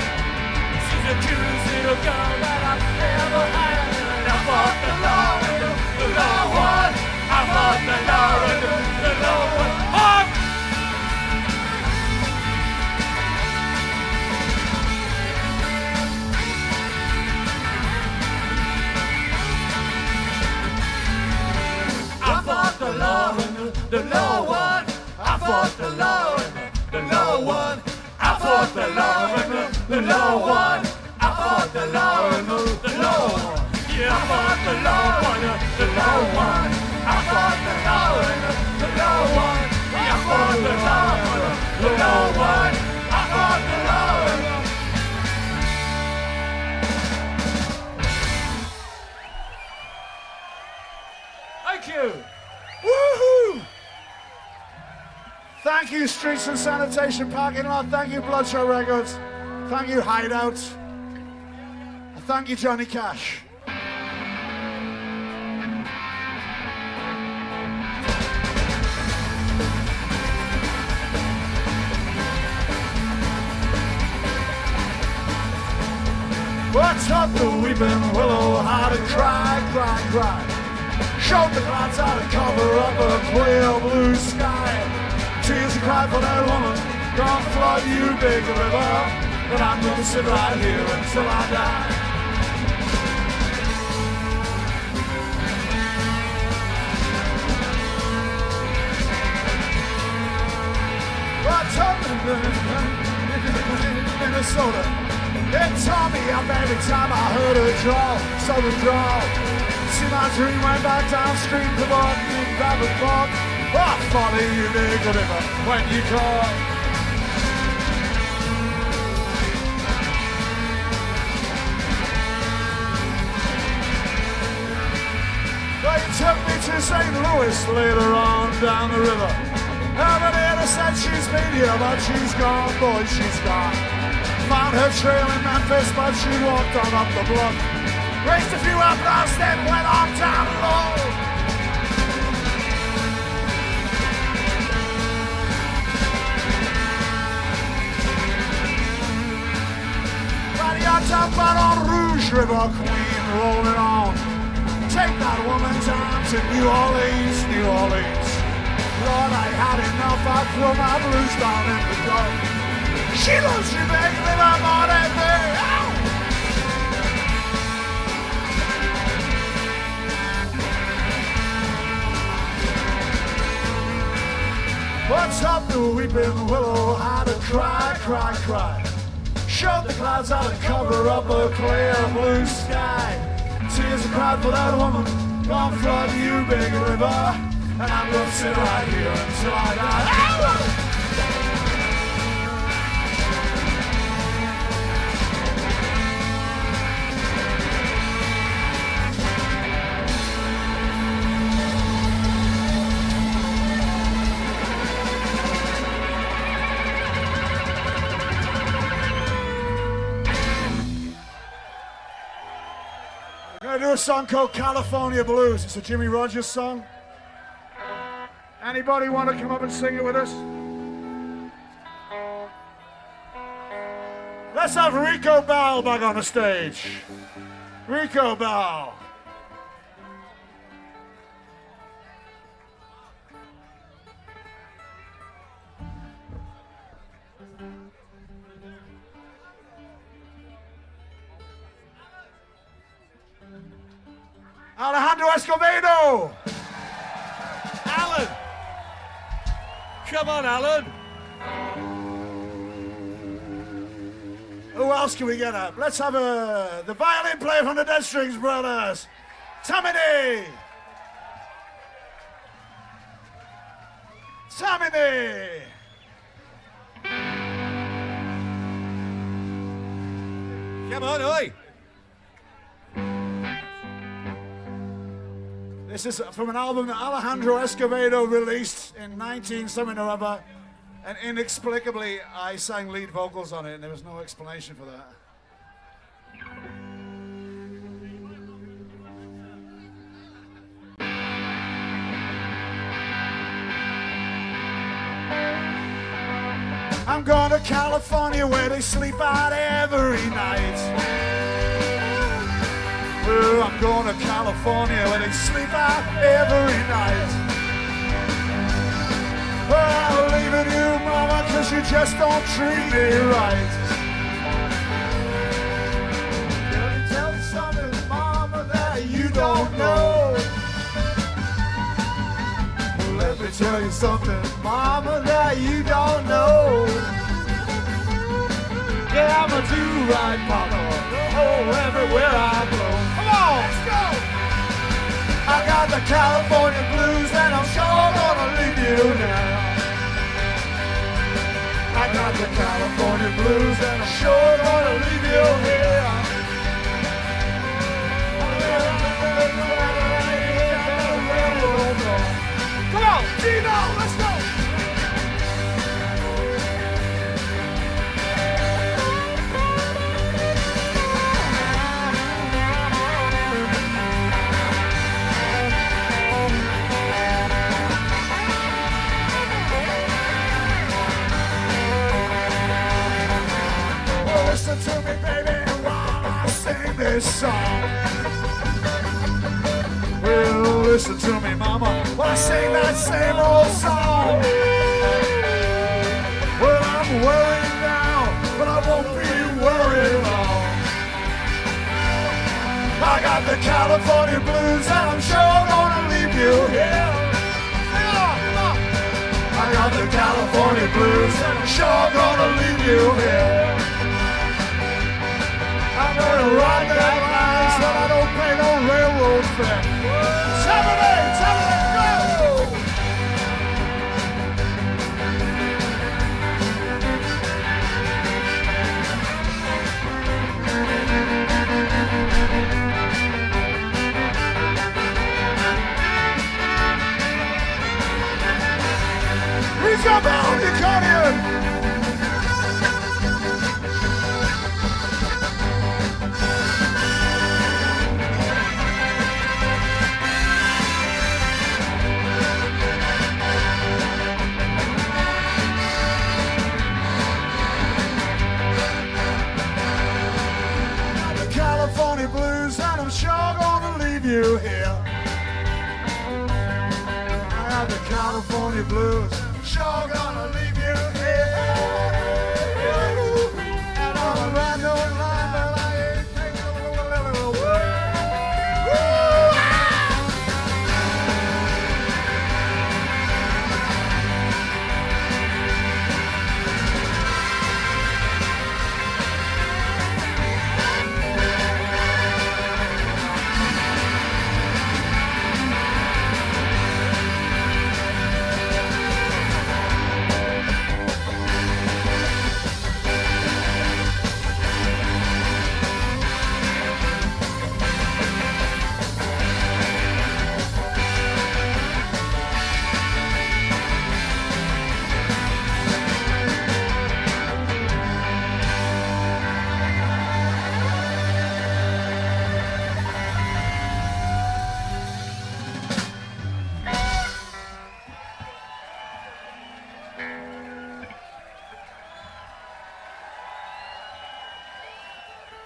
She's the cutest little girl that I've ever had. I fought the law, the no one. I fought the no one. I fought the law and the no one. I fought the law and the no one. I fought the law and the no one. I fought the law and the no one. Yeah, I fought the law and the no one. I fought the law and the no one. I fought the law and the no one. I fought the law and the... Thank you. Woohoo! Thank you, Streets and Sanitation Parking Lot. Thank you, Bloodshot Records. Thank you, Hideout. Thank you, Johnny Cash. What's up the weeping willow, how to cry, cry, cry. Showed the clouds how to cover up a pale blue sky. Tears you cry for that woman, gonna flood you big river. But I'm gonna sit right here until I die. What's up in Minnesota? It tore me up every time I heard her drawl, southern drawl. See my dream went back downstream to walk in Babbitt Park. I follow you, big river, when you call. Well, you took me to St. Louis later on down the river. Everybody said she's been here, but she's gone, boy, she's gone. Found her trail in Memphis, but she walked on up the bluff. Raised a few eyebrows, then went on down low. Riding on top on Rouge River, Queen, rolling on. Take that woman down to New Orleans, New Orleans. Lord, I had enough, I threw my blues down in the gulf. She loves you, baby, live on that thing. What's up the weeping willow, how to cry, cry, cry. Shove the clouds out and cover up a clear blue sky. Tears are cried for that woman, gonna flood you, big river. And I'm gonna sit right here until I die. Ow! We're gonna do a song called California Blues. It's a Jimmy Rogers song. Anybody want to come up and sing it with us? Let's have Rico Bell back on the stage. Rico Bell. Alejandro Escobedo. Alan! Come on, Alan! Who else can we get up? Let's have the violin player from the Dead Strings Brothers. Tammany! Tammany! Come on, oi! This is from an album that Alejandro Escobedo released in 1970 or other, and inexplicably I sang lead vocals on it, and there was no explanation for that. I'm going to California where they sleep out every night. Well, I'm going to California where they sleep out every night. Well, I'm leaving you, mama, cause you just don't treat me right. Let me tell you something, mama, that you don't know. Well, let me tell you something, mama, that you don't know. Yeah, I'm a do-right papa, oh, everywhere I go. Come on, let's go! I got the California blues and I'm sure gonna leave you now. I got the California blues and I'm sure gonna leave you here. Come on, Gino, let's go! Listen to me, baby, while I sing this song. Well, listen to me, mama, while I sing that same old song. Well, I'm worried now, but I won't be worried long. I got the California blues, and I'm sure gonna leave you here. I got the California blues, and I'm sure gonna leave you here. I'm gonna ride that line so I don't pay no railroad fare. 7-8, go! He's got the accordion! California blues, and I'm sure gonna leave you here. I have the California blues, sure gonna leave you here.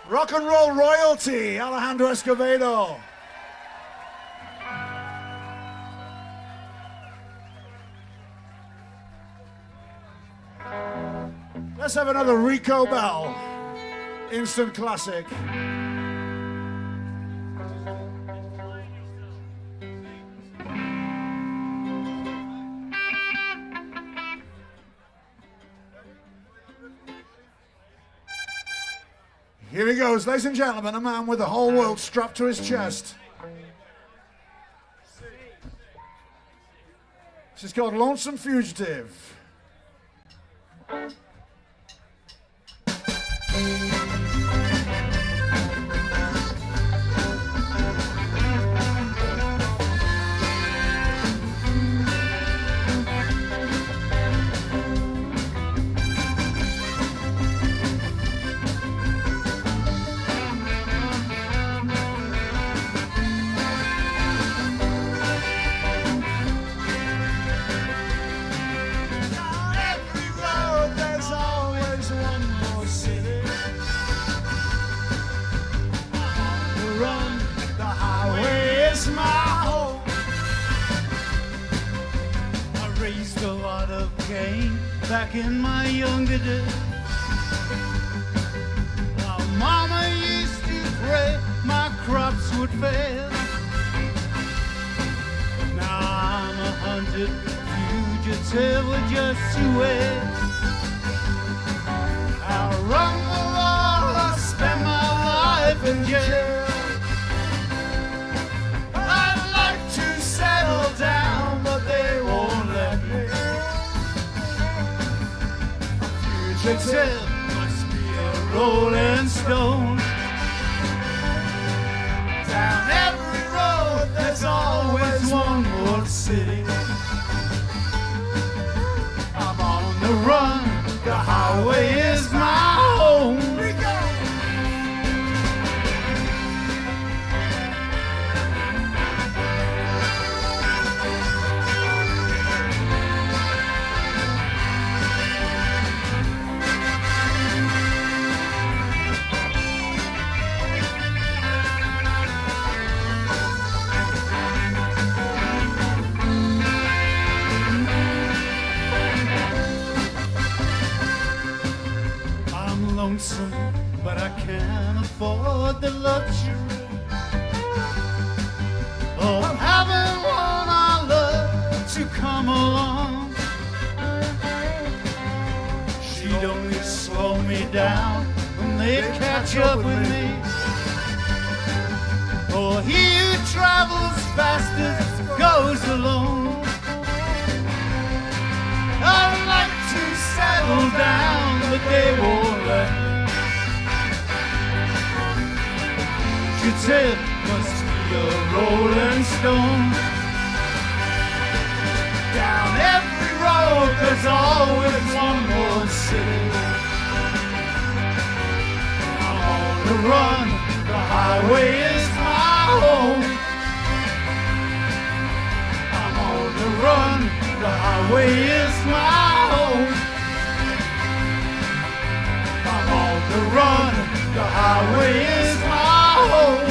Rock and roll royalty, Alejandro Escovedo. Let's have another Rico Bell, instant classic. Here he goes, ladies and gentlemen, a man with the whole world strapped to his chest. This is called Lonesome Fugitive. Back in my younger days, our mama used to pray my crops would fail. Now I'm a hunted fugitive with just 2 ways. I run the law, I spend my life in jail. I'd like to settle down, but they won't let me. Fugitive must be a rolling stone. Down every road there's always one more city. I'm on the run, the highway is my home. Lonesome, but I can't afford the luxury of having one I love to come along. She'd only slow me down when they'd catch up with me. For he who travels fastest goes alone. I'd like to settle down, but they won't let me. Fugitive must be a rolling stone. Down every road there's always one more city. I'm on the run, the highway is my home. I'm on the run, the highway is my home. I'm on the run, the highway is my home.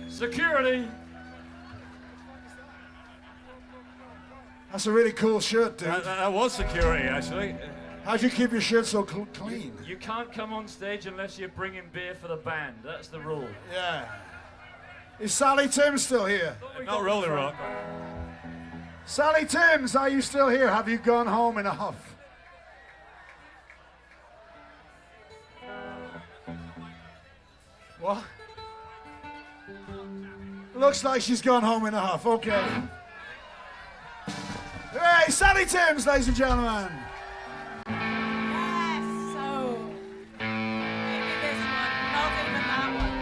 Security. That's a really cool shirt, dude. That was security, actually. How'd you keep your shirt so clean? You can't come on stage unless you're bringing beer for the band. That's the rule. Yeah. Is Sally Timms still here? Not Rolling Rock. Sally Timms, are you still here? Have you gone home in a huff? What? Looks like she's gone home in a huff. Okay. Hey, Sally Timms, ladies and gentlemen. Yes, so maybe this one, not even that one.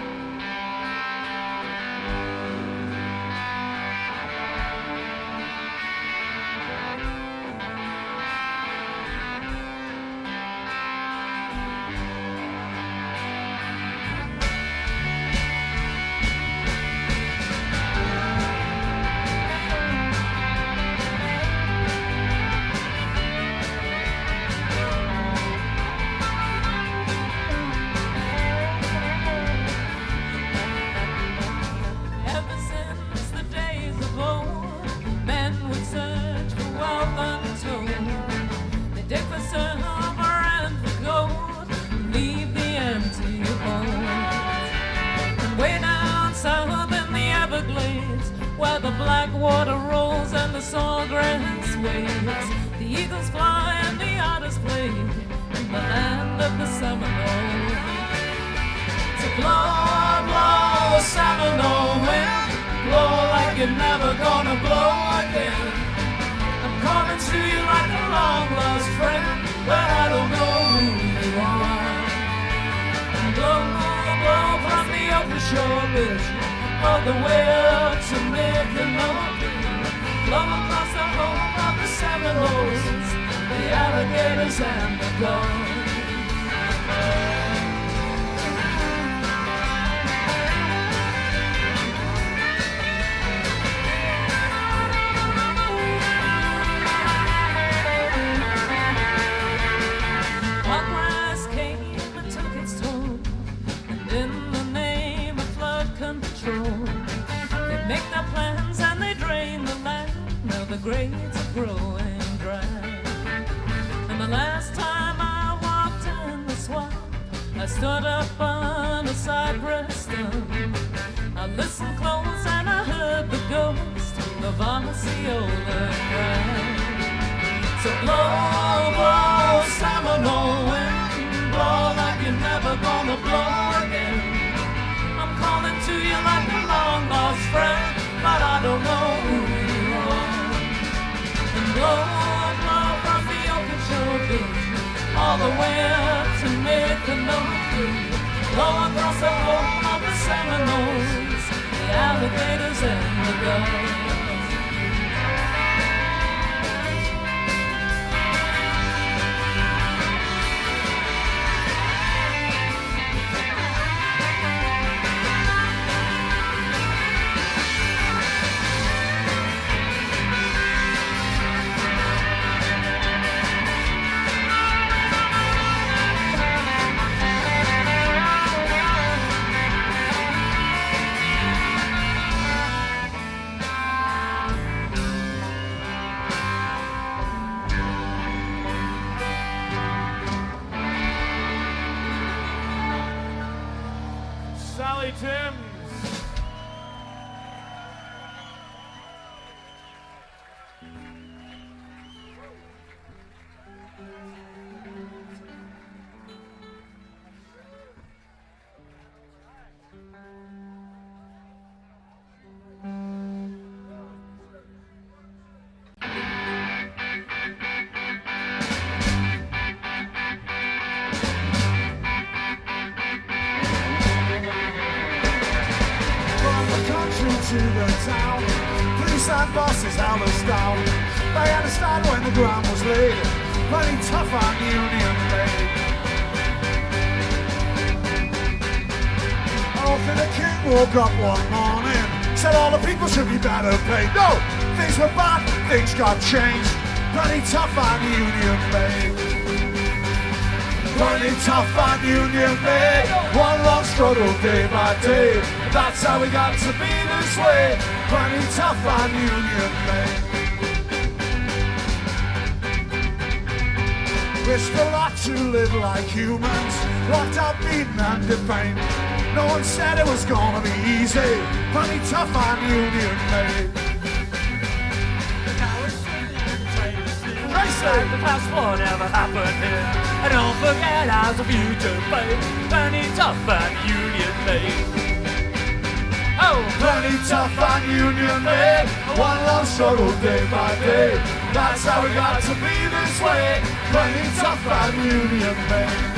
the black water rolls and the sawgrass waves. The eagles fly and the otters play in the land of the Seminole. So blow, blow, Seminole wind, blow like you're never gonna blow again. I'm coming to you like a long-lost friend, but I don't know who you are. Blow, blow from the open shore beach all the way up to Mykonos. Blow across the home of the Seminoles, the alligators and the gulls. Hawkeyes came and took its toll, and in the name of flood control, they make their plans and they drain the land. Now the grades are growing dry. And the last time I walked in the swamp, I stood up on a cypress stump. I listened close and I heard the ghost of Osceola cry. So blow, blow, Seminole wind, blow like you're never gonna blow again. I'm calling to you like a long-lost friend, but I don't know who you are. And blow, blow from the Okeechobee Beach all the way up to Mykonos. Blow across the home of the Seminoles, the alligators and the gulls. Sally Timms. To the town, police and bosses held us down. They had to stand when the ground was laid, plenty tough on union made. After the king woke up one morning, said all the people should be better paid. No, things were bad, things got changed, plenty tough on union made. Plenty tough on union made, one long struggle day by day. That's how we got to be this way. Plenty tough on union made. Risked a lot to live like humans, locked out, beaten and defamed. No one said it was gonna be easy. Plenty tough on union made. The past won't ever happen here. And don't forget how's the future played. Plenty tough and union made. Oh, plenty tough on union made. One long struggle day by day. That's how we got to be this way. Plenty tough on union made.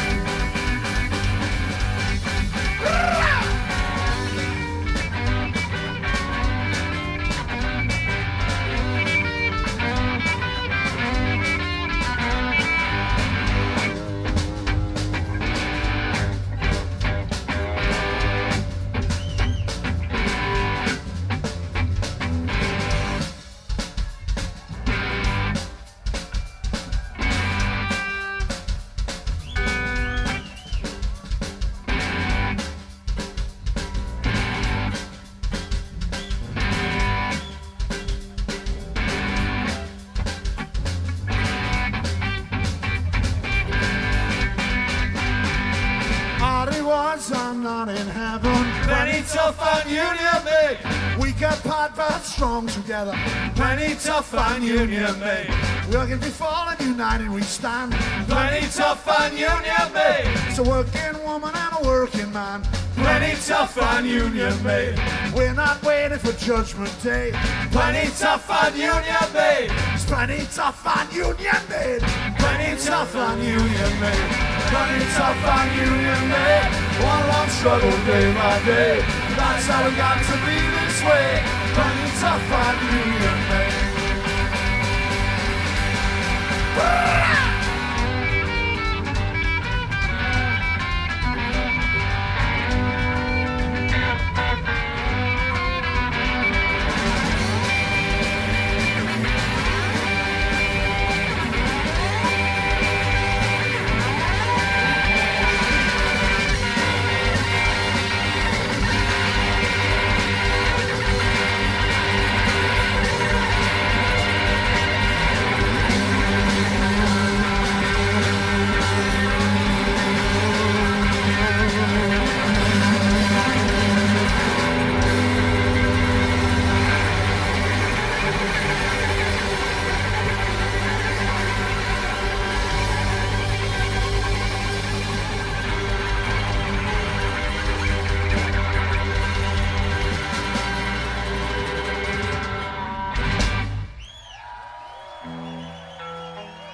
I'm not in heaven. Plenty tough on Union made. We get apart but strong together. Plenty tough on Union made. Working before and united we stand. Plenty tough on Union made. It's a working woman and a working man. Plenty tough on Union made. We're not waiting for Judgment Day. Plenty tough on Union made. It's plenty tough on Union made. Plenty tough on Union made. Plenty tough on Union made. One long struggle day by day. That's how we got to be this way. Plenty tough on Union made.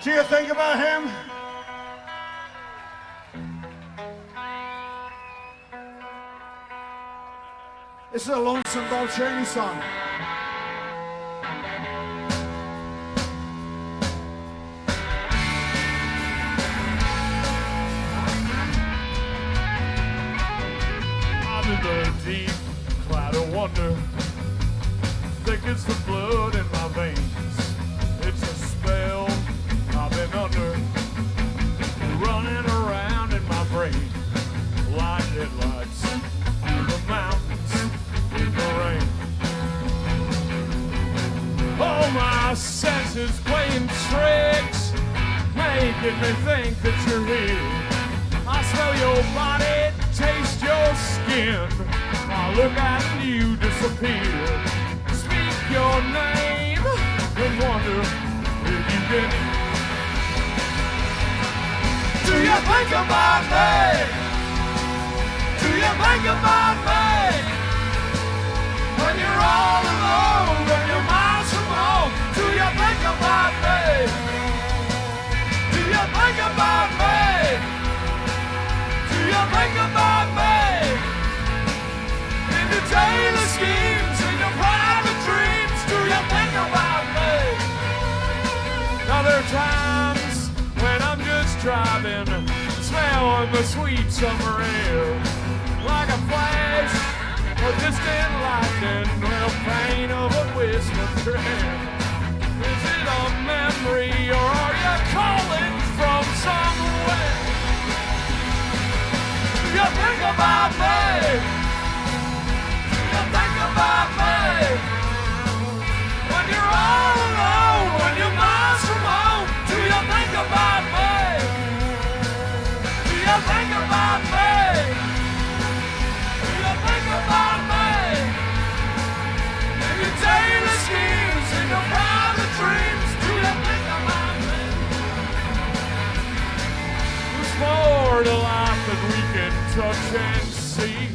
Do you think about him? This is a Lonesome Bob Cheney song. I'm in the deep cloud of wonder. Thick as the blood in my veins. It's a spell I've been under, running around in my brain like headlights through the mountains in the rain. All my senses playing tricks, making me think that you're here. I smell your body, taste your skin. I look at you disappear. Speak your name and wonder if you get it. Do you think about me? Do you think about me? When you're all alone, when you're miles from home, do you think about me? Do you think about me? Do you think about me? In your daily schemes, in your private dreams, do you think about me? Now there are times when I'm just driving, smelling the sweet summer air, like a flash of distant lightning, the pain of a whispered prayer. Is it a memory or are you calling from somewhere? Do you think about me? Do you think about me? When you're all alone, when you're miles from home, do you think about me? Do you think about me? Do you think about me? In your daily schemes, in your private dreams, do you think about me? There's more to life than we can touch and see.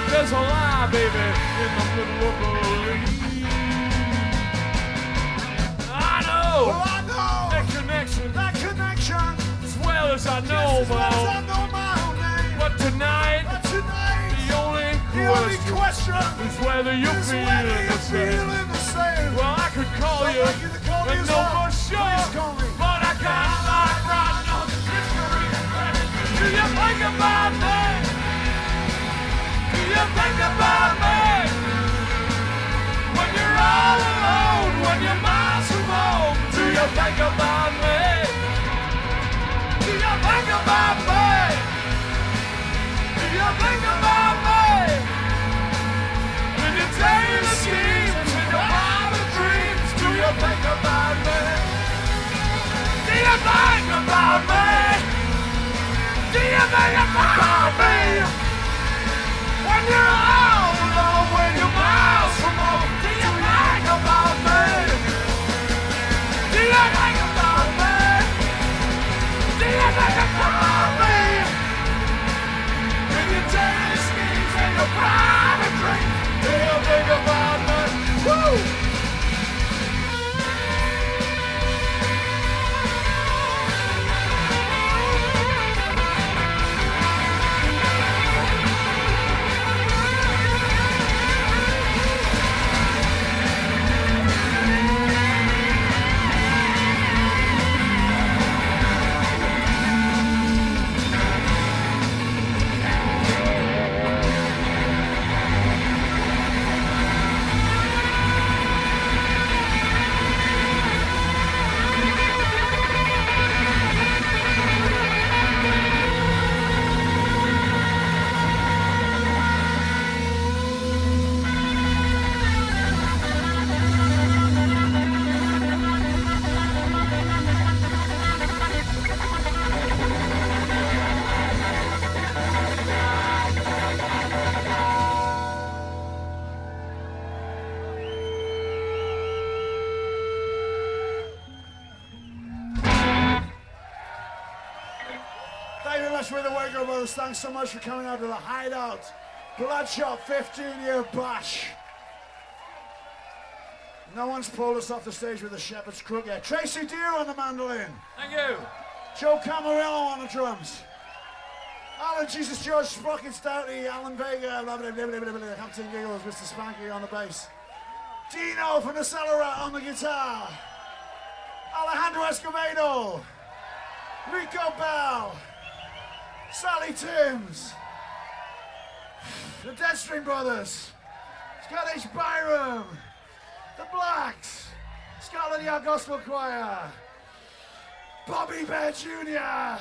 There's a lie, baby, in the middle of the leaf. I know, Well, I know that connection, that connection. as well as I Just know as well as I my know my own name. own. But tonight, But tonight, the only the only question question is whether you're is whether feeling you're the same. feeling the same. Well, I could call I'd you like you to call me and as know well. for sure, Please call me. but I got my right on the history. Do you think about me? Do you think about me? When you're all alone, when you're miles from home, do you think about me? Do you think about me? Do you think about me? In your daily schemes, in your private dreams, do you think about me? Do you think about me? Do you think about me? When you're all alone, when you're miles from home, do you think about me? Do you think about me? Do you think about me? In your daily schemes and your private dreams, do you think about me? Woo! With the Waco Brothers, thanks so much for coming out to the Hideout Bloodshot 15-year bash. No one's pulled us off the stage with a shepherd's crook yet. Tracy Deere on the mandolin. Thank you. Joe Camarillo on the drums. Alan Jesus George, Sprocket Stouty, Alan Vega, Hampton Giggles, Mr. Spanky on the bass. Dino from the Cellar on the guitar. Alejandro Escobedo. Rico Bell. Sally Timms, the Deadstream Brothers, Scottish Byram, the Blacks, Scotland Yard Gospel Choir, Bobby Bear Jr.,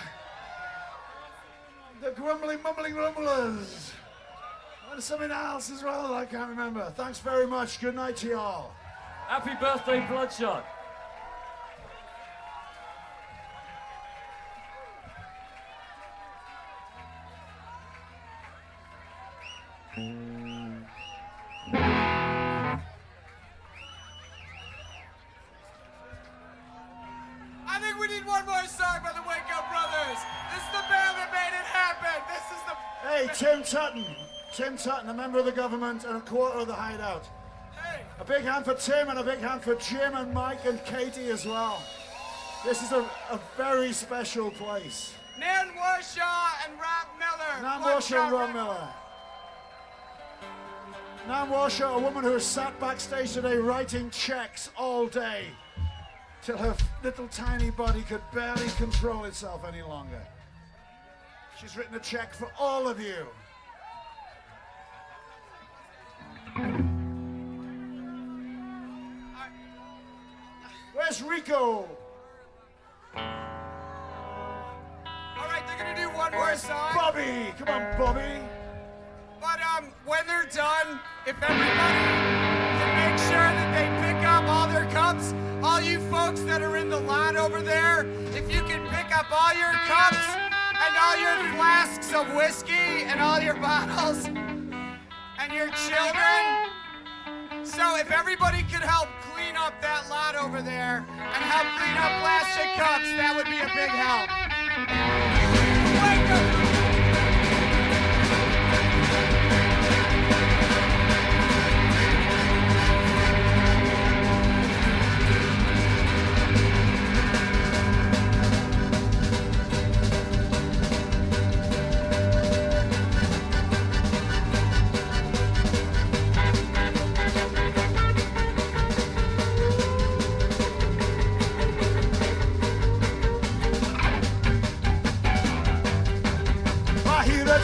the Grumbling Mumbling Rumblers, and something else as well I can't remember. Thanks very much. Good night to you all. Happy birthday, Bloodshot. I think we need one more song by the Waco Brothers. This is the band that made it happen. This is the... Hey, Tim Tuten. Tim Tuten, a member of the government and a quarter of the Hideout. Hey. A big hand for Tim and a big hand for Jim and Mike and Katie as well. This is a very special place. Nan Warshaw and Rob Miller. Nan Warshaw and Rob Miller. Nan Warshaw, a woman who has sat backstage today writing checks all day till her little tiny body could barely control itself any longer. She's written a check for all of you. Where's Rico? All right, they're gonna do one more song. Bobby, come on, Bobby. But when they're done, if everybody can make sure that they pick up all their cups, all you folks that are in the line over there, if you can pick up all your cups and all your flasks of whiskey and all your bottles and your children. So if everybody could help clean up that lot over there and help clean up plastic cups, that would be a big help. Wake up!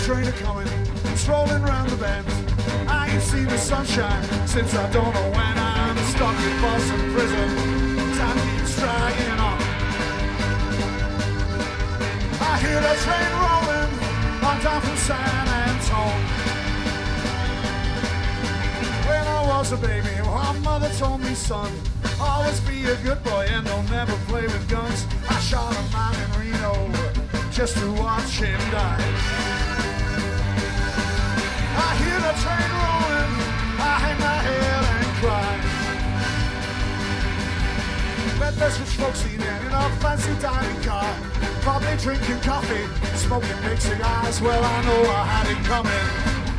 Train a-coming, it's rolling round the bend. I ain't seen the sunshine since I don't know when. I'm stuck in Boston prison, time keeps dragging on. I hear the train rolling on down from San Antone. When I was a baby, my mother told me, son, always be a good boy and don't never play with guns. I shot a man in Reno just to watch him die. I hear the train rolling, I hang my head and cry. Met this rich folks eating in a fancy dining car, probably drinking coffee, smoking big cigars. Well, I know I had it coming,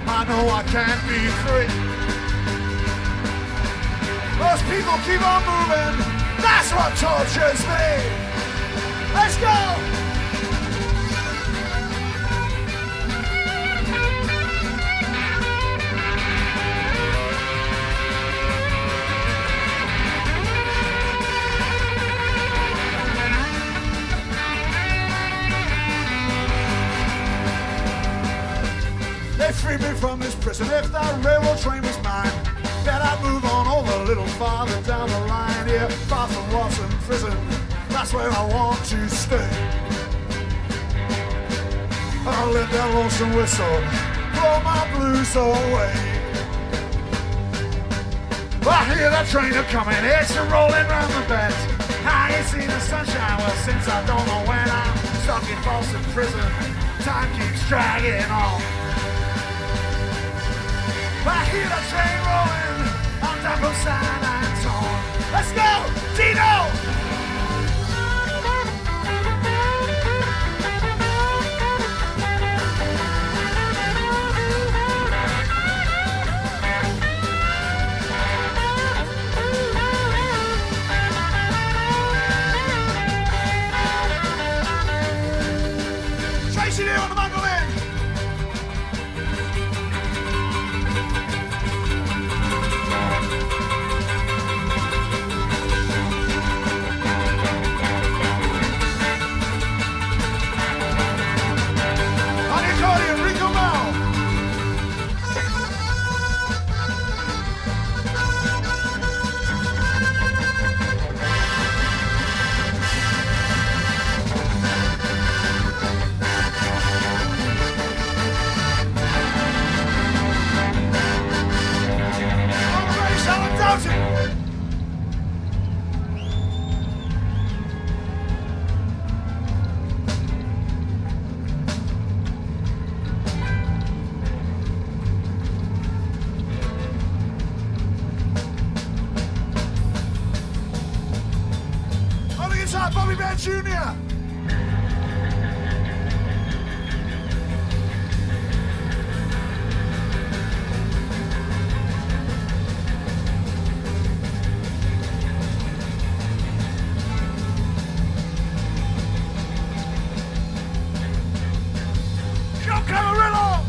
I know I can't be free. Those people keep on moving, that's what tortures me. Let's go! They freed me from this prison. If that railroad train was mine, then I'd move on over a little farther down the line. Yeah, far from Watson prison, that's where I want to stay. I'll let that lonesome whistle blow my blues away. I hear that train a-coming, it's a-rolling round the bend. I ain't seen the sunshine, well, since I don't know when. I'm stuck in Boston prison, time keeps dragging on. I hear the train rolling on top of San Antonio. Let's go, Tito! Tracy there on the mandolin. Bobby Bear Jr. Joe Camarillo.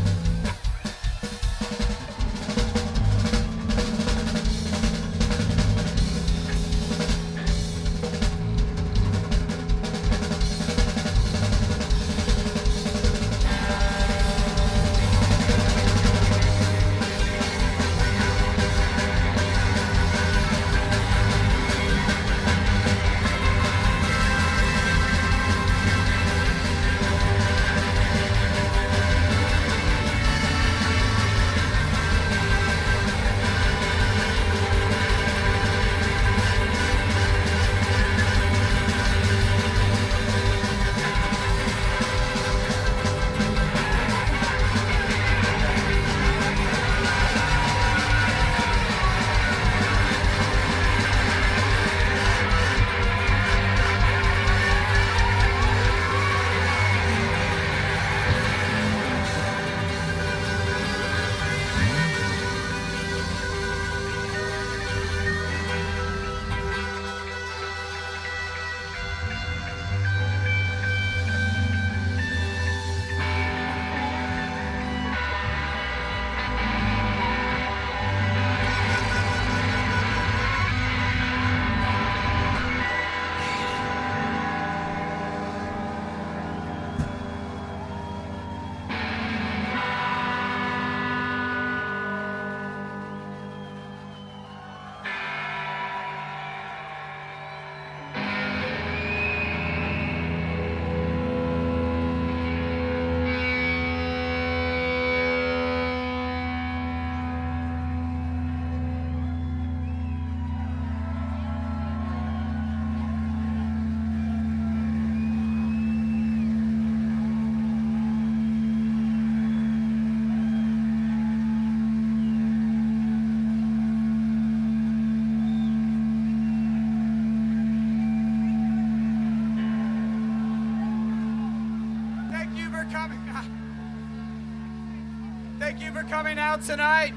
Thank you for coming out tonight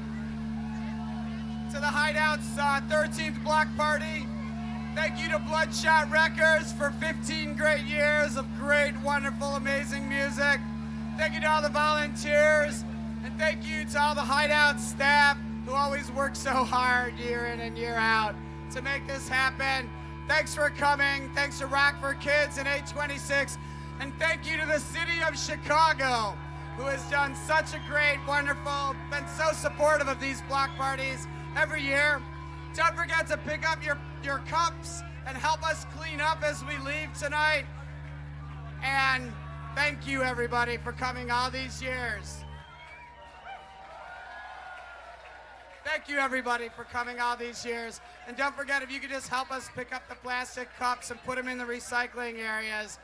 to the Hideout's 13th block party. Thank you to Bloodshot Records for 15 great years of great, wonderful, amazing music. Thank you to all the volunteers, and thank you to all the Hideout staff who always work so hard year in and year out to make this happen. Thanks for coming. Thanks to Rock for Kids and 826. And thank you to the city of Chicago, who has done such a great, wonderful, been so supportive of these block parties every year. Don't forget to pick up your cups and help us clean up as we leave tonight. And thank you, everybody, for coming all these years. Thank you, everybody, for coming all these years. And don't forget, if you could just help us pick up the plastic cups and put them in the recycling areas,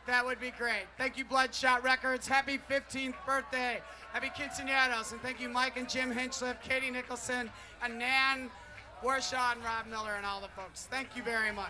that would be great. Thank you, Bloodshot Records. Happy 15th birthday. Happy quinceañeros. And thank you, Mike and Jim Hinchliffe, Katie Nicholson, and Nan Warshaw, and Rob Miller, and all the folks. Thank you very much.